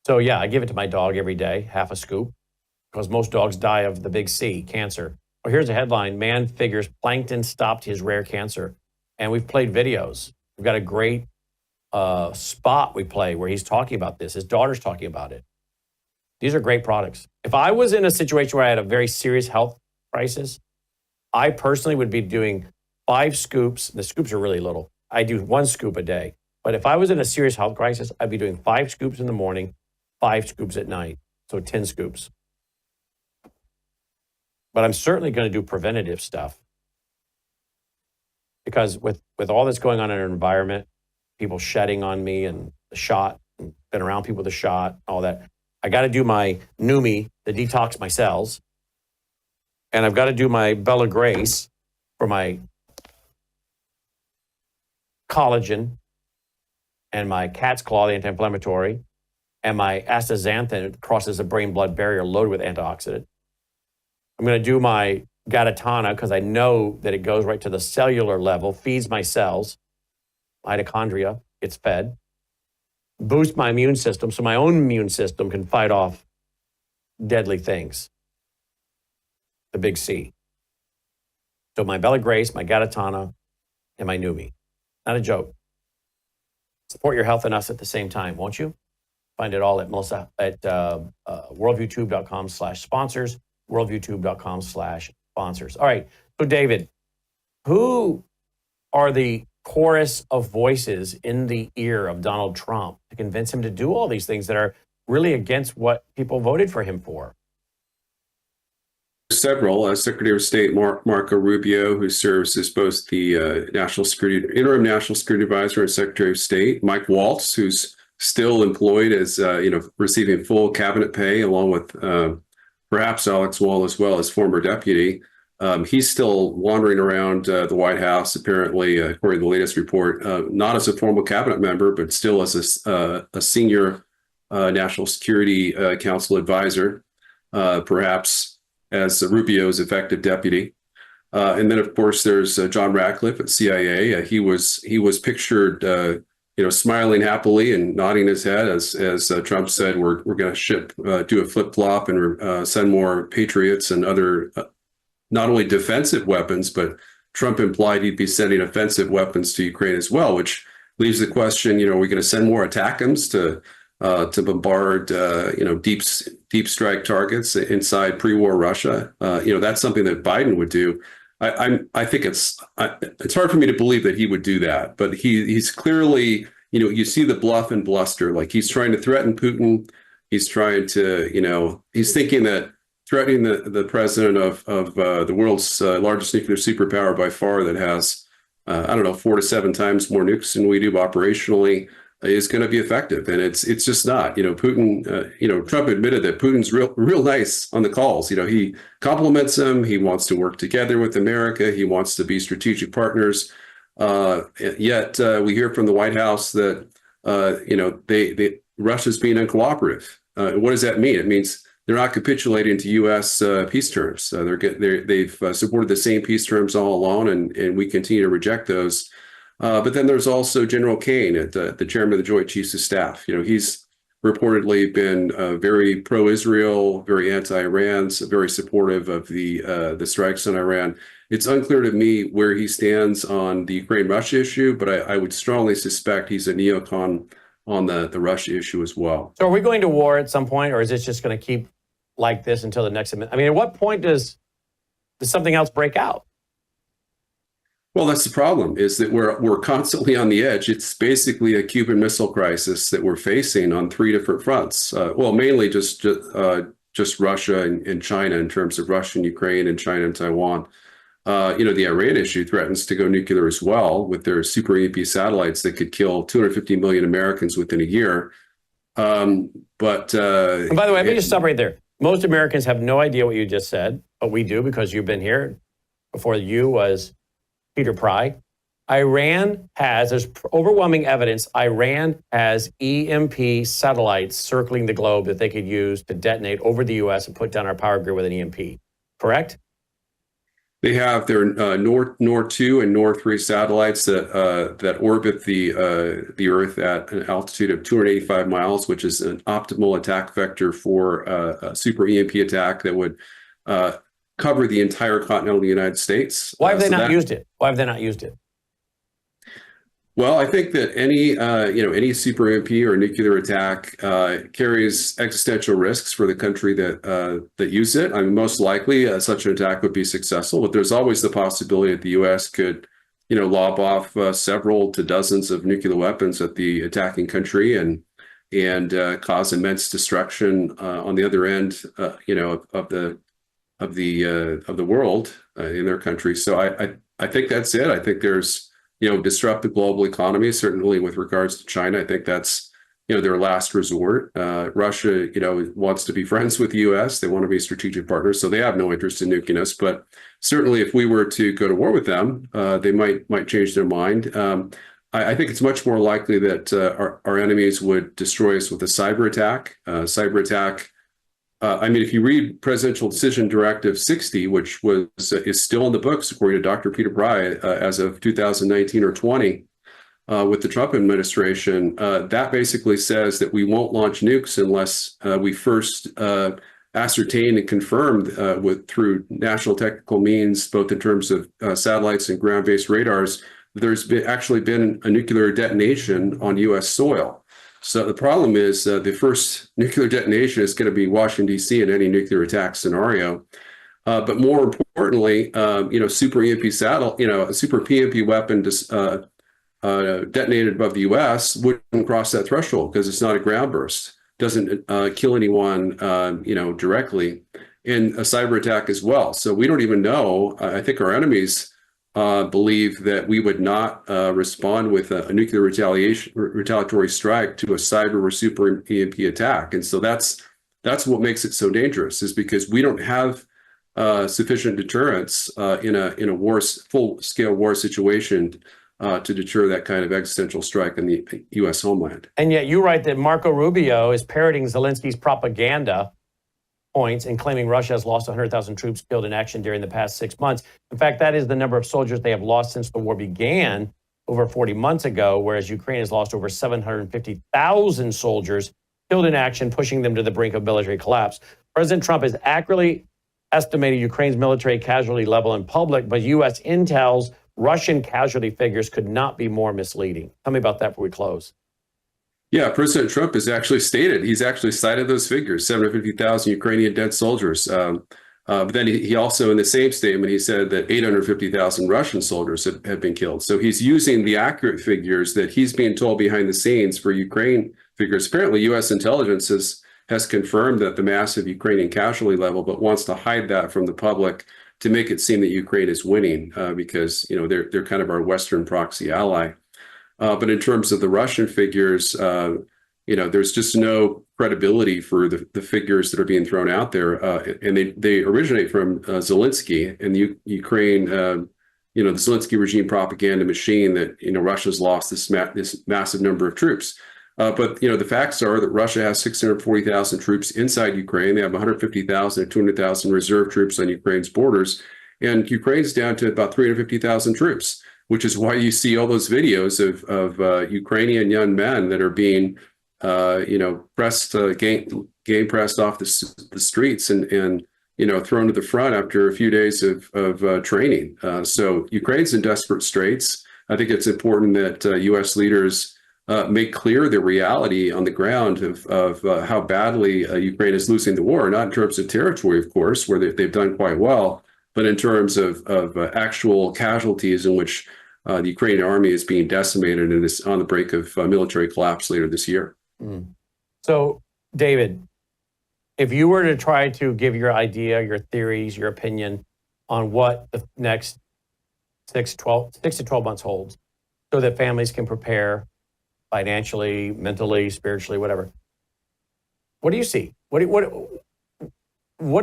So yeah, I give it to my dog every day, half a scoop, because most dogs die of the big C, cancer. Well, here's a headline: man figures plankton stopped his rare cancer. And we've played videos. We've got a great spot we play where he's talking about this. His daughter's talking about it. These are great products. If I was in a situation where I had a very serious health crisis, I personally would be doing 5 scoops. The scoops are really little. I do 1 scoop a day. But if I was in a serious health crisis, I'd be doing 5 scoops in the morning, 5 scoops at night. So 10 scoops. But I'm certainly going to do preventative stuff. Because with all that's going on in our environment, people shedding on me and the shot, and been around people with the shot, all that, I got to do my Numi to detox my cells. And I've got to do my Bella Grace for my collagen, and my cat's claw, the anti-inflammatory, and my astaxanthin crosses the brain-blood barrier loaded with antioxidant. I'm going to do my Gatatana because I know that it goes right to the cellular level, feeds my cells, mitochondria gets fed, boost my immune system so my own immune system can fight off deadly things, the big C. So my Bella Grace, my Gatatana, and my Numi. Not a joke. Support your health and us at the same time, won't you? Find it all at Melissa at worldviewtube.com/sponsors, worldviewtube.com/sponsors. All right. So David, who are the chorus of voices in the ear of Donald Trump to convince him to do all these things that are really against what people voted for him for? Several. Secretary of State Marco Rubio, who serves as both the interim national security advisor and Secretary of State. Mike Waltz, who's still employed as receiving full cabinet pay, along with perhaps Alex Wall as well as former deputy. He's still wandering around the White House, apparently, according to the latest report, not as a formal cabinet member, but still as a senior National Security Council advisor, perhaps as Rubio's effective deputy. And then, of course, there's John Ratcliffe at CIA. He was pictured, smiling happily and nodding his head as Trump said, we're going to do a flip flop and send more Patriots and other not only defensive weapons, but Trump implied he'd be sending offensive weapons to Ukraine as well, which leaves the question, are we going to send more ATACMS to bombard, deep strike targets inside pre-war Russia? That's something that Biden would do. I think it's hard for me to believe that he would do that, but he's clearly, you see the bluff and bluster, like he's trying to threaten Putin. He's trying to, he's thinking that threatening the president of the world's largest nuclear superpower by far, that has, 4 to 7 times more nukes than we do operationally, is going to be effective. And it's just not. Putin, Trump admitted that Putin's real nice on the calls. He compliments him. He wants to work together with America. He wants to be strategic partners. Yet we hear from the White House that Russia's being uncooperative. What does that mean? It means they're not capitulating to U.S. peace terms. They've supported the same peace terms all along, and we continue to reject those. But then there's also General Kane, the chairman of the Joint Chiefs of Staff. He's reportedly been very pro-Israel, very anti-Iran, very supportive of the strikes on Iran. It's unclear to me where he stands on the Ukraine-Russia issue, but I would strongly suspect he's a neocon on the Russia issue as well. So are we going to war at some point, or is this just going to keep like this until the next amendment? I mean, at what point does something else break out? Well, that's the problem, is that we're constantly on the edge. It's basically a Cuban Missile Crisis that we're facing on 3 different fronts. Mainly just Russia and China, in terms of Russia and Ukraine and China and Taiwan. The Iran issue threatens to go nuclear as well, with their super EMP satellites that could kill 250 million Americans within a year. And by the way, let me just stop right there. Most Americans have no idea what you just said, but we do, because you've been here. Before you was Peter Pry. Iran has, there's overwhelming evidence, Iran has EMP satellites circling the globe that they could use to detonate over the U.S. and put down our power grid with an EMP. Correct? They have their Nord-2 and Nord-3 satellites that orbit the Earth at an altitude of 285 miles, which is an optimal attack vector for a super EMP attack that would cover the entire continental United States. Why have they not used it? Why have they not used it? Well, I think that any super EMP or nuclear attack carries existential risks for the country that uses it. I mean, most likely such an attack would be successful, but there's always the possibility that the U.S. could, lob off several to dozens of nuclear weapons at the attacking country and cause immense destruction on the other end, of the world in their country. So I think that's it. I think there's disrupt the global economy, certainly with regards to China. I think that's, their last resort. Russia, wants to be friends with the U.S. They want to be strategic partners, so they have no interest in nuking us. But certainly if we were to go to war with them, they might change their mind. I think it's much more likely that our enemies would destroy us with a cyber attack. I mean, if you read Presidential Decision Directive 60, which is still in the books, according to Dr. Peter Bry, as of 2019 or 20, with the Trump administration, that basically says that we won't launch nukes unless we first ascertain and confirm through national technical means, both in terms of satellites and ground-based radars, there's actually been a nuclear detonation on U.S. soil. So the problem is the first nuclear detonation is going to be Washington, D.C. in any nuclear attack scenario. But more importantly, super EMP a super PMP weapon detonated above the U.S. wouldn't cross that threshold because it's not a ground burst. Doesn't kill anyone, directly, in a cyber attack as well. So we don't even know. I think our enemies believe that we would not respond with a nuclear retaliatory strike to a cyber or super EMP attack. And so that's what makes it so dangerous, is because we don't have sufficient deterrence in a full-scale war situation to deter that kind of existential strike in the U.S. homeland. And yet you write that Marco Rubio is parroting Zelensky's propaganda points and claiming Russia has lost 100,000 troops killed in action during the past 6 months. In fact, that is the number of soldiers they have lost since the war began over 40 months ago, whereas Ukraine has lost over 750,000 soldiers killed in action, pushing them to the brink of military collapse. President Trump has accurately estimated Ukraine's military casualty level in public, but U.S. intel's Russian casualty figures could not be more misleading. Tell me about that before we close. Yeah, President Trump has actually he's actually cited those figures, 750,000 Ukrainian dead soldiers. But then he also, in the same statement, he said that 850,000 Russian soldiers have been killed. So he's using the accurate figures that he's being told behind the scenes for Ukraine figures. Apparently, U.S. intelligence has confirmed that the massive Ukrainian casualty level, but wants to hide that from the public to make it seem that Ukraine is winning because they're kind of our Western proxy ally. But in terms of the Russian figures, there's just no credibility for the figures that are being thrown out there. And they originate from Zelensky and the Ukraine, the Zelensky regime propaganda machine that, Russia's lost this massive number of troops. But the facts are that Russia has 640,000 troops inside Ukraine. They have 150,000 and 200,000 reserve troops on Ukraine's borders. And Ukraine's down to about 350,000 troops, which is why you see all those videos of Ukrainian young men that are being, pressed, gang pressed off the streets and thrown to the front after a few days of training. So Ukraine's in desperate straits. I think it's important that U.S. leaders make clear the reality on the ground of how badly Ukraine is losing the war, not in terms of territory, of course, where they've done quite well, but in terms of actual casualties in which the Ukrainian army is being decimated and is on the brink of military collapse later this year. So, David, if you were to try to give your idea, your theories, your opinion on what the next 6 to 12 months holds so that families can prepare financially, mentally, spiritually, whatever, what do you see? What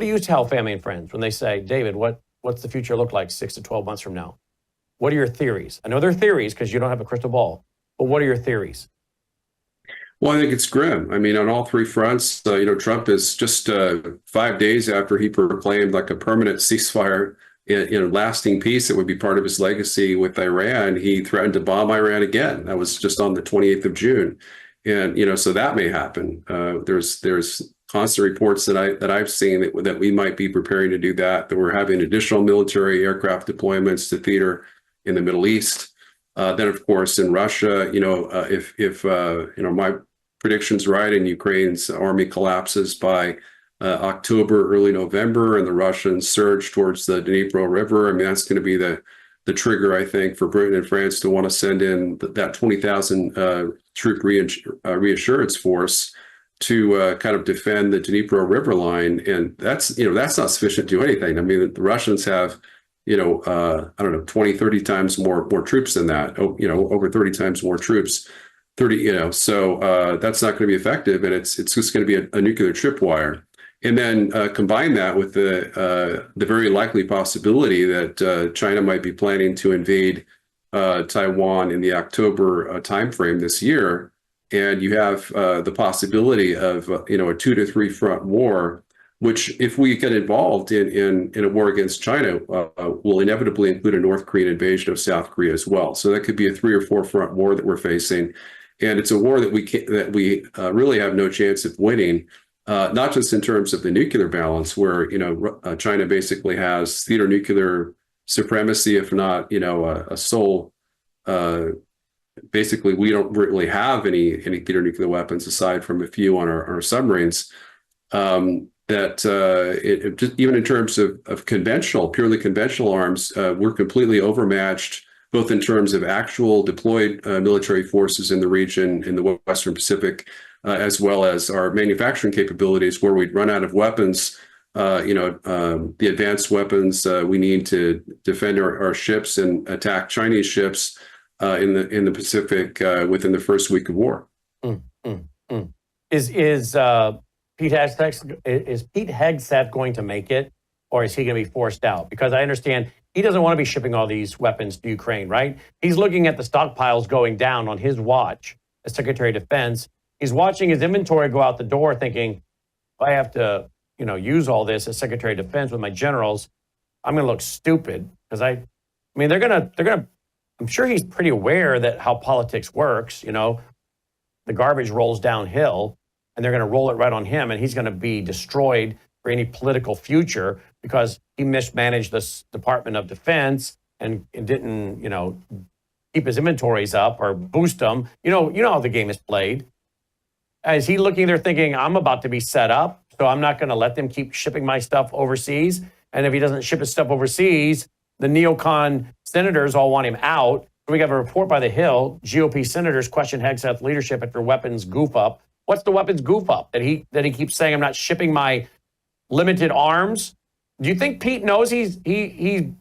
do you tell family and friends when they say, David, what's the future look like 6 to 12 months from now? What are your theories? I know they're theories because you don't have a crystal ball, but what are your theories? Well, I think it's grim. I mean, on all three fronts, Trump is just 5 days after he proclaimed like a permanent ceasefire, lasting peace that would be part of his legacy with Iran, he threatened to bomb Iran again. That was just on the 28th of June. And, so that may happen. There's constant reports that I've seen that we might be preparing to do that we're having additional military aircraft deployments to theater in the Middle East. Then, of course, in Russia, if my prediction's right and Ukraine's army collapses by October, early November, and the Russians surge towards the Dnipro River, I mean, that's going to be the trigger, I think, for Britain and France to want to send in that 20,000 troop reassurance force to kind of defend the Dnipro River line. And that's not sufficient to do anything. I mean, the Russians have, 20, 30 times more troops than that, over 30 times more troops. So that's not going to be effective, and it's just going to be a nuclear tripwire. And then combine that with the very likely possibility that China might be planning to invade Taiwan in the October timeframe this year, and you have the possibility of a 2 to 3 front war, which, if we get involved in a war against China, will inevitably include a North Korean invasion of South Korea as well. So that could be a 3 or 4 front war that we're facing, and it's a war that we really have no chance of winning. Not just in terms of the nuclear balance, where China basically has theater nuclear supremacy, if not a sole. Basically, we don't really have any theater nuclear weapons aside from a few on our submarines. Even in terms of purely conventional arms, we're completely overmatched, both in terms of actual deployed military forces in the region, in the Western Pacific, as well as our manufacturing capabilities, where we'd run out of weapons, the advanced weapons we need to defend our ships and attack Chinese ships in the Pacific within the first week of war. Is Pete Hegseth going to make it, or is he going to be forced out? Because I understand he doesn't want to be shipping all these weapons to Ukraine, right? He's looking at the stockpiles going down on his watch as Secretary of Defense. He's watching his inventory go out the door, thinking, I have to, use all this as Secretary of Defense with my generals. I'm going to look stupid because they're going to. I'm sure he's pretty aware that how politics works. The garbage rolls downhill, and they're going to roll it right on him, and he's going to be destroyed for any political future because he mismanaged this Department of Defense and didn't, keep his inventories up or boost them. You know how the game is played. Is he looking there thinking, I'm about to be set up, so I'm not going to let them keep shipping my stuff overseas? And if he doesn't ship his stuff overseas, the neocon senators all want him out. We have a report by The Hill. GOP senators question Hegseth leadership after weapons goof up. What's the weapons goof up? That he keeps saying, I'm not shipping my limited arms? Do you think Pete knows he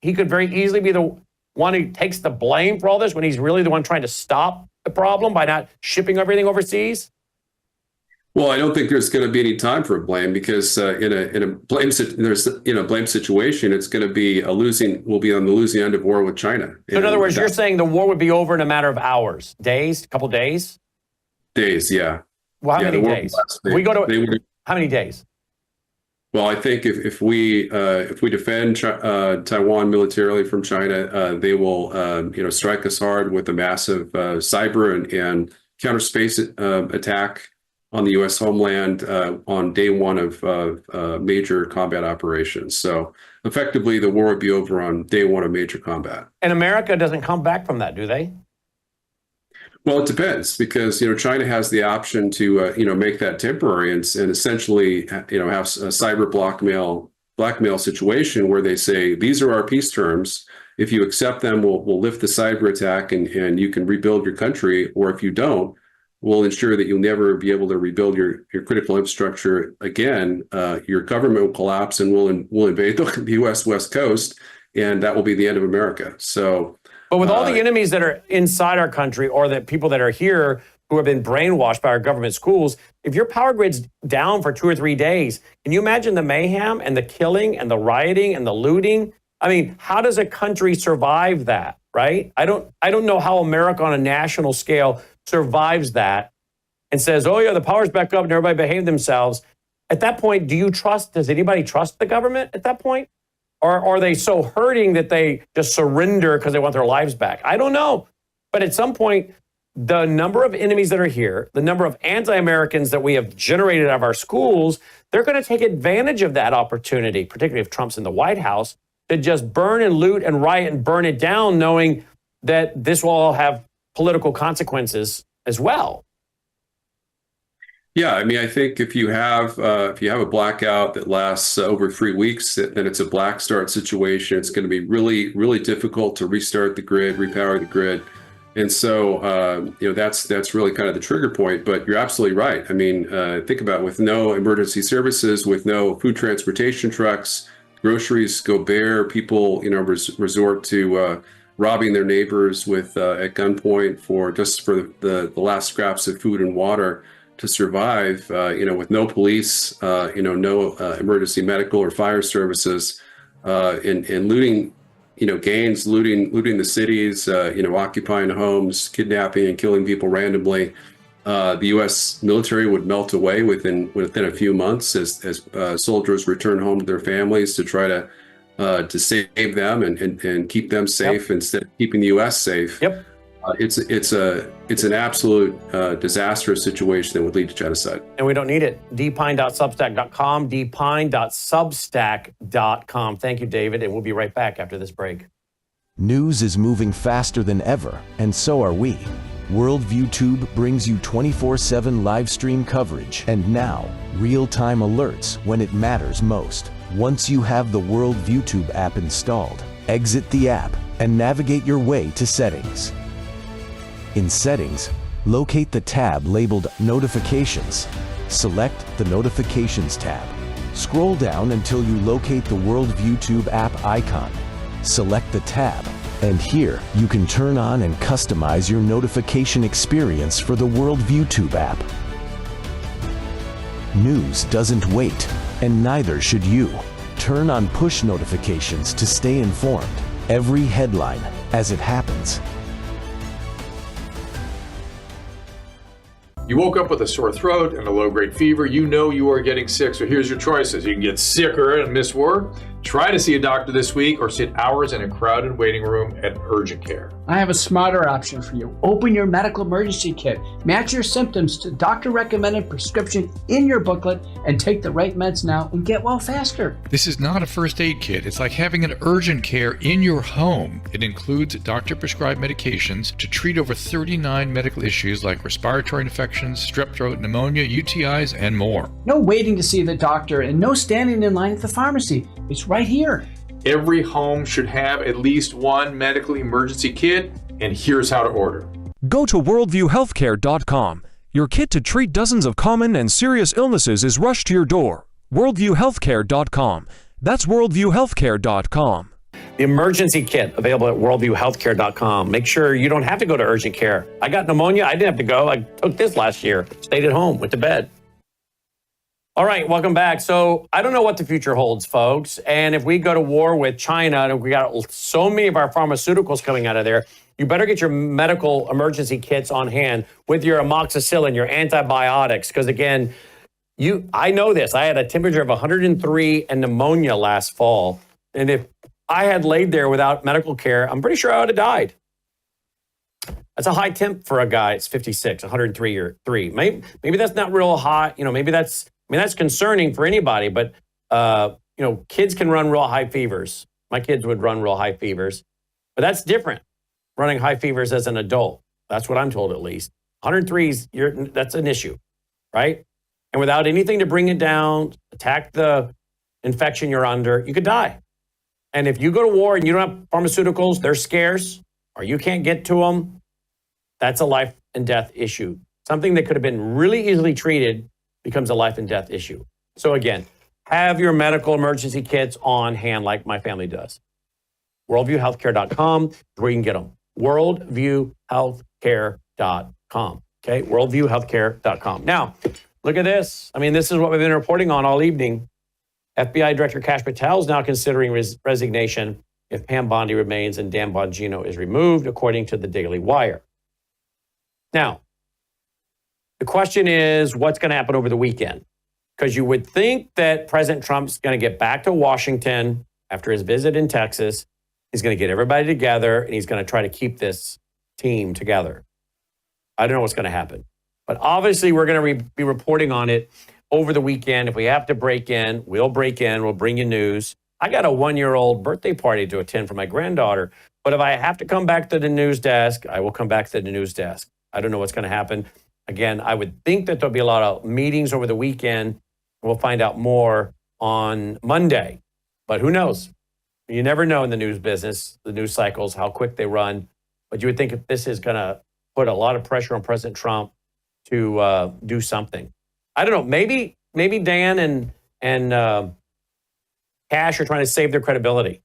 could very easily be the one who takes the blame for all this when he's really the one trying to stop the problem by not shipping everything overseas? Well, I don't think there's going to be any time for blame, because in a blame situation, it's going to be we'll be on the losing end of war with China. So in other words, you're saying the war would be over in a matter of hours, days, a couple days? Days, yeah. Well, how many days? How many days? Well, I think if we defend Taiwan militarily from China, they will strike us hard with a massive cyber and counter space attack on the U.S. homeland on day one of major combat operations. So effectively, the war would be over on day one of major combat. And America doesn't come back from that, do they? Well, it depends, because China has the option to make that temporary and essentially have a cyber blackmail situation where they say, these are our peace terms. If you accept them, we'll lift the cyber attack and you can rebuild your country. Or if you don't, we'll ensure that you'll never be able to rebuild your critical infrastructure again. Your government will collapse, and we'll invade the U.S. West Coast, and that will be the end of America. So, but with all the enemies that are inside our country, or the people that are here who have been brainwashed by our government schools, if your power grid's down for 2 or 3 days, can you imagine the mayhem and the killing and the rioting and the looting? I mean, how does a country survive that, right? I don't know how America on a national scale survives that and says, oh yeah, the power's back up and everybody behave themselves. At that point, does anybody trust the government at that point? Or are they so hurting that they just surrender because they want their lives back? I don't know. But at some point, the number of enemies that are here, the number of anti-Americans that we have generated out of our schools, they're going to take advantage of that opportunity, particularly if Trump's in the White House, to just burn and loot and riot and burn it down, knowing that this will all have political consequences as well. Yeah, I mean, I think if you have a blackout that lasts over 3 weeks, then it's a black start situation. It's going to be really, really difficult to restart the grid, repower the grid, and so that's really kind of the trigger point. But you're absolutely right. I mean, think about it, with no emergency services, with no food transportation trucks, groceries go bare. People, resort to robbing their neighbors at gunpoint for the last scraps of food and water to survive, with no police, no emergency medical or fire services, and looting, gangs looting the cities, occupying homes, kidnapping and killing people randomly. The U.S. military would melt away within a few months as soldiers return home to their families to try to save them and keep them safe instead of keeping the U.S. safe. Yep. It's an absolute disastrous situation that would lead to genocide. And we don't need it. dpine.substack.com, dpine.substack.com. Thank you, David, and we'll be right back after this break. News is moving faster than ever, and so are we. Worldview Tube brings you 24/7 live stream coverage and now real-time alerts when it matters most. Once you have the Worldview Tube app installed, exit the app and navigate your way to Settings. In Settings, locate the tab labeled Notifications. Select the Notifications tab. Scroll down until you locate the Worldview Tube app icon. Select the tab, and here you can turn on and customize your notification experience for the Worldview Tube app. News doesn't wait, and neither should you. Turn on push notifications to stay informed. Every headline as it happens. You woke up with a sore throat and a low-grade fever. You know you are getting sick, so here's your choices. You can get sicker and miss work, try to see a doctor this week, or sit hours in a crowded waiting room at urgent care. I have a smarter option for you. Open your medical emergency kit. Match your symptoms to doctor-recommended prescription in your booklet and take the right meds now and get well faster. This is not a first aid kit. It's like having an urgent care in your home. It includes doctor-prescribed medications to treat over 39 medical issues like respiratory infections, strep throat, pneumonia, UTIs, and more. No waiting to see the doctor and no standing in line at the pharmacy. It's right here. Every home should have at least one medical emergency kit, and here's how to order. Go to worldviewhealthcare.com. Your kit to treat dozens of common and serious illnesses is rushed to your door. worldviewhealthcare.com. That's worldviewhealthcare.com. The emergency kit available at worldviewhealthcare.com. Make sure you don't have to go to urgent care. I got pneumonia. I didn't have to go. I took this last year. Stayed at home. Went to bed. All right, welcome back. So I don't know what the future holds, folks. And if we go to war with China, and we got so many of our pharmaceuticals coming out of there, you better get your medical emergency kits on hand with your amoxicillin, your antibiotics. Because again, I know this. I had a temperature of 103 and pneumonia last fall. And if I had laid there without medical care, I'm pretty sure I would have died. That's a high temp for a guy. It's 56, 103 or 3. Maybe that's not real hot. Maybe that's concerning for anybody. But kids can run real high fevers. My kids would run real high fevers, but that's different. Running high fevers as an adult. That's what I'm told, at least. 103 that's an issue, right? And without anything to bring it down, attack the infection you're under, you could die. And if you go to war and you don't have pharmaceuticals, they're scarce, or you can't get to them, that's a life and death issue. Something that could have been really easily treated becomes a life and death issue. So again, have your medical emergency kits on hand like my family does. Worldviewhealthcare.com is where you can get them. Worldviewhealthcare.com. Okay, worldviewhealthcare.com. Now, look at this. This is what we've been reporting on all evening. FBI Director Kash Patel is now considering resignation if Pam Bondi remains and Dan Bongino is removed, according to the Daily Wire. Now, the question is, what's going to happen over the weekend? Because you would think that President Trump's going to get back to Washington after his visit in Texas, he's going to get everybody together and he's going to try to keep this team together. I don't know what's going to happen. But obviously, we're going to be reporting on it over the weekend. If we have to break in, we'll break in. We'll bring you news. I got a 1-year-old birthday party to attend for my granddaughter. But if I have to come back to the news desk, I will come back to the news desk. I don't know what's going to happen. Again, I would think that there'll be a lot of meetings over the weekend. We'll find out more on Monday. But who knows? You never know in the news business, the news cycles, how quick they run. But you would think if this is going to put a lot of pressure on President Trump to do something. I don't know. Maybe Dan and Cash are trying to save their credibility.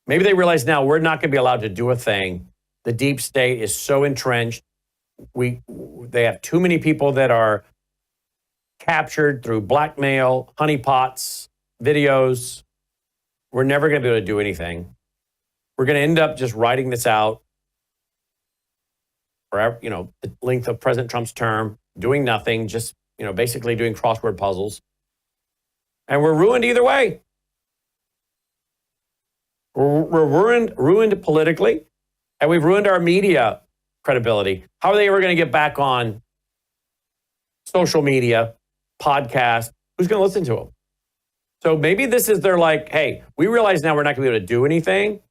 Maybe they realize now we're not going to be allowed to do a thing. The deep state is so entrenched. They have too many people that are captured through blackmail, honeypots, videos. We're never going to be able to do anything. We're going to end up just writing this out for, the length of President Trump's term, doing nothing, just, basically doing crossword puzzles. And we're ruined either way. We're ruined politically, and we've ruined our media credibility. How are they ever going to get back on social media, podcast? Who's going to listen to them? So maybe this is hey, we realize now we're not going to be able to do anything,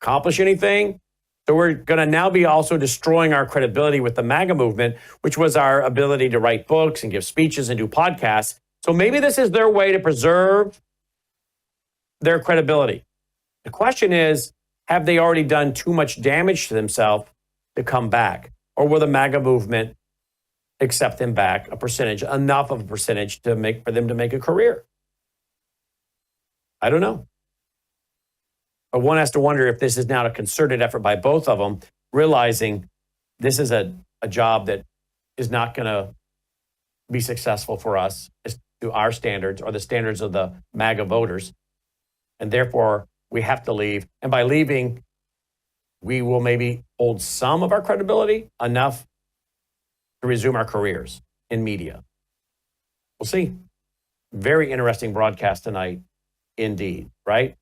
accomplish anything. So we're going to now be also destroying our credibility with the MAGA movement, which was our ability to write books and give speeches and do podcasts. So maybe this is their way to preserve their credibility. The question is, have they already done too much damage to themselves to come back? Or will the MAGA movement accept them back enough of a percentage for them to make a career? I don't know. But one has to wonder if this is now a concerted effort by both of them, realizing this is a job that is not going to be successful for us to our standards or the standards of the MAGA voters. And therefore, we have to leave. And by leaving, we will maybe hold some of our credibility enough to resume our careers in media. We'll see. Very interesting broadcast tonight, indeed, right?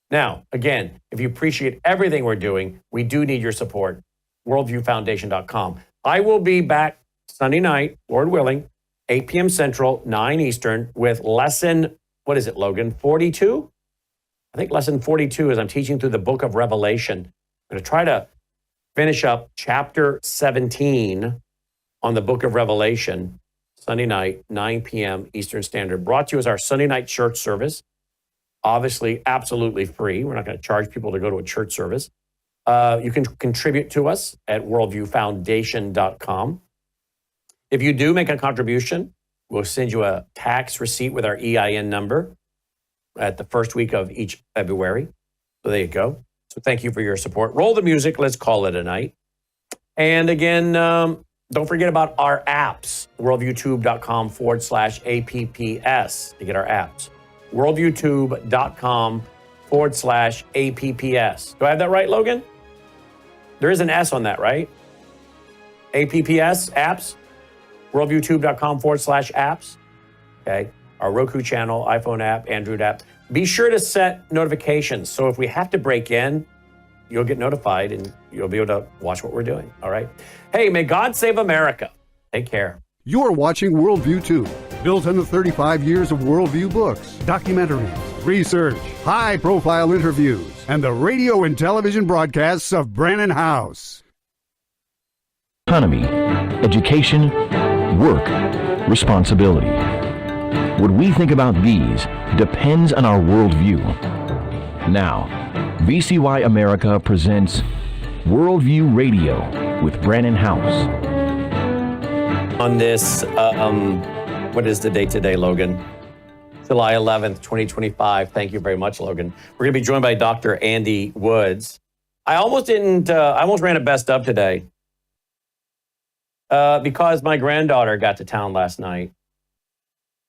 Now, again, if you appreciate everything we're doing, we do need your support. WorldviewFoundation.com. I will be back Sunday night, Lord willing, 8 p.m. Central, 9 Eastern, with lesson, what is it, Logan, 42? I think lesson 42 is I'm teaching through the book of Revelation. I'm going to try to finish up chapter 17 on the book of Revelation, Sunday night, 9 p.m. Eastern Standard. Brought to you as our Sunday night church service. Obviously, absolutely free. We're not going to charge people to go to a church service. You can contribute to us at worldviewfoundation.com. If you do make a contribution, we'll send you a tax receipt with our EIN number at the first week of each February. So there you go. So thank you for your support. Roll the music. Let's call it a night. And again, don't forget about our apps, worldviewtube.com/APPS to get our apps. worldviewtube.com/APPS. Do I have that right, Logan? There is an S on that, right? APPS, apps, worldviewtube.com/apps. Okay. Our Roku channel, iPhone app, Android app. Be sure to set notifications. So if we have to break in, you'll get notified and you'll be able to watch what we're doing. All right. Hey, may God save America. Take care. You're watching Worldview Tube, built on the 35 years of Worldview books, documentaries, research, high-profile interviews, and the radio and television broadcasts of Brannon House. Economy, education, work, responsibility. What we think about these depends on our worldview. Now, VCY America presents Worldview Radio with Brannon House. On this, what is the date today, Logan? July 11th, 2025. Thank you very much, Logan. We're going to be joined by Dr. Andy Woods. I almost ran a best of today because my granddaughter got to town last night.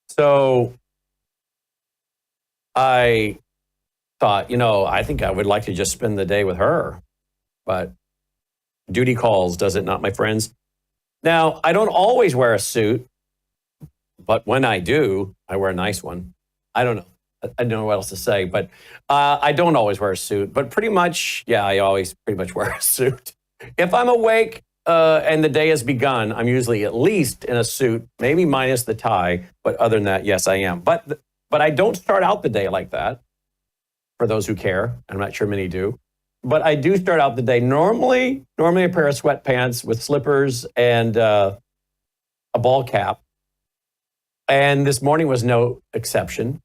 So I thought, I think I would like to just spend the day with her. But duty calls, does it not, my friends? Now, I don't always wear a suit, but when I do, I wear a nice one. I don't know. I don't know what else to say, but I don't always wear a suit. But pretty much, yeah, I always pretty much wear a suit. If I'm awake and the day has begun, I'm usually at least in a suit, maybe minus the tie. But other than that, yes, I am. But I don't start out the day like that, for those who care. I'm not sure many do. But I do start out the day normally a pair of sweatpants with slippers and a ball cap. And this morning was no exception.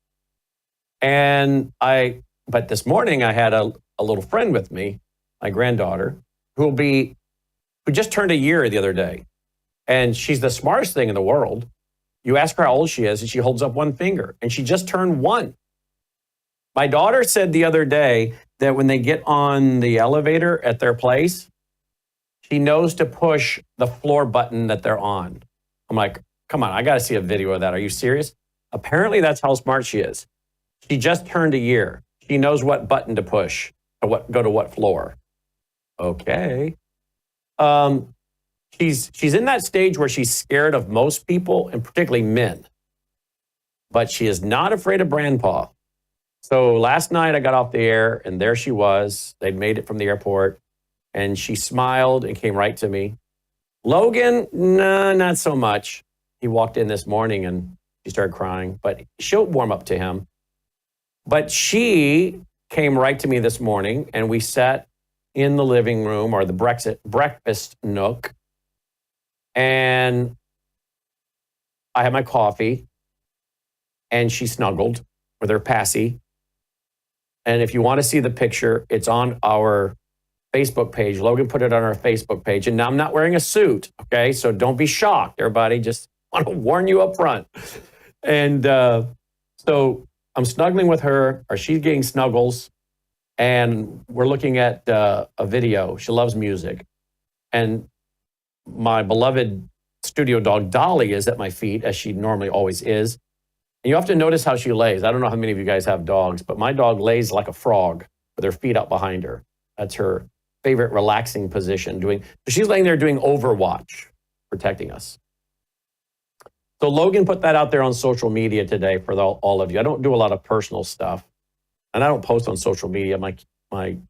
But this morning I had a little friend with me, my granddaughter, who just turned a year the other day. And she's the smartest thing in the world. You ask her how old she is, and she holds up one finger, and she just turned 1. My daughter said the other day that when they get on the elevator at their place, she knows to push the floor button that they're on. I'm like, come on, I got to see a video of that. Are you serious? Apparently, that's how smart she is. She just turned a year. She knows what button to push, go to what floor. Okay. She's in that stage where she's scared of most people, and particularly men. But she is not afraid of Grandpa. So last night I got off the air, and there she was. They'd made it from the airport, and she smiled and came right to me. Logan, no, not so much. He walked in this morning, and she started crying, but she'll warm up to him. But she came right to me this morning, and we sat in the living room or the breakfast nook, and I had my coffee, and she snuggled with her passy. And if you want to see the picture, it's on our Facebook page. Logan put it on our Facebook page. And now I'm not wearing a suit, okay? So don't be shocked, everybody. Just want to warn you up front. And so I'm snuggling with her, or she's getting snuggles, and we're looking at a video. She loves music. And my beloved studio dog, Dolly, is at my feet, as she normally always is. And you have to notice how she lays. I don't know how many of you guys have dogs, but my dog lays like a frog with her feet up behind her. That's her favorite relaxing position. She's laying there doing Overwatch, protecting us. So Logan put that out there on social media today for all of you. I don't do a lot of personal stuff, and I don't post on social media. My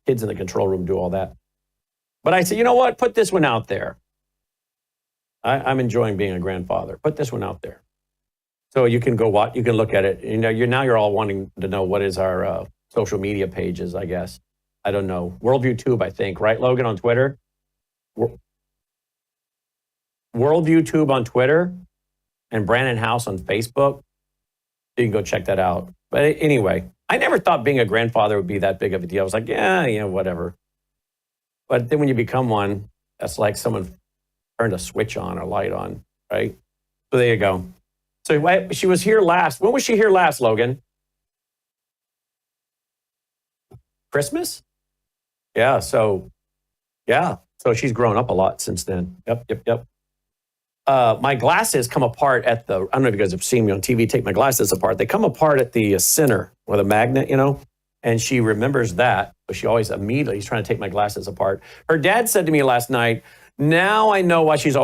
kids in the control room do all that. But I said, you know what? Put this one out there. I'm enjoying being a grandfather. Put this one out there. So you can go watch, you can look at it. You know, you're all wanting to know what is our social media pages, I guess. I don't know. Worldview Tube, I think, right, Logan, on Twitter? Worldview Tube on Twitter and Brandon House on Facebook. You can go check that out. But anyway, I never thought being a grandfather would be that big of a deal. I was like, yeah, whatever. But then when you become one, that's like someone turned a switch on or light on, right? So there you go. So she was here last. When was she here last, Logan? Christmas? Yeah, so she's grown up a lot since then. Yep. My glasses come apart at I don't know if you guys have seen me on TV take my glasses apart. They come apart at the center with a magnet, and she remembers that. So she always immediately is trying to take my glasses apart. Her dad said to me last night, now I know why she's always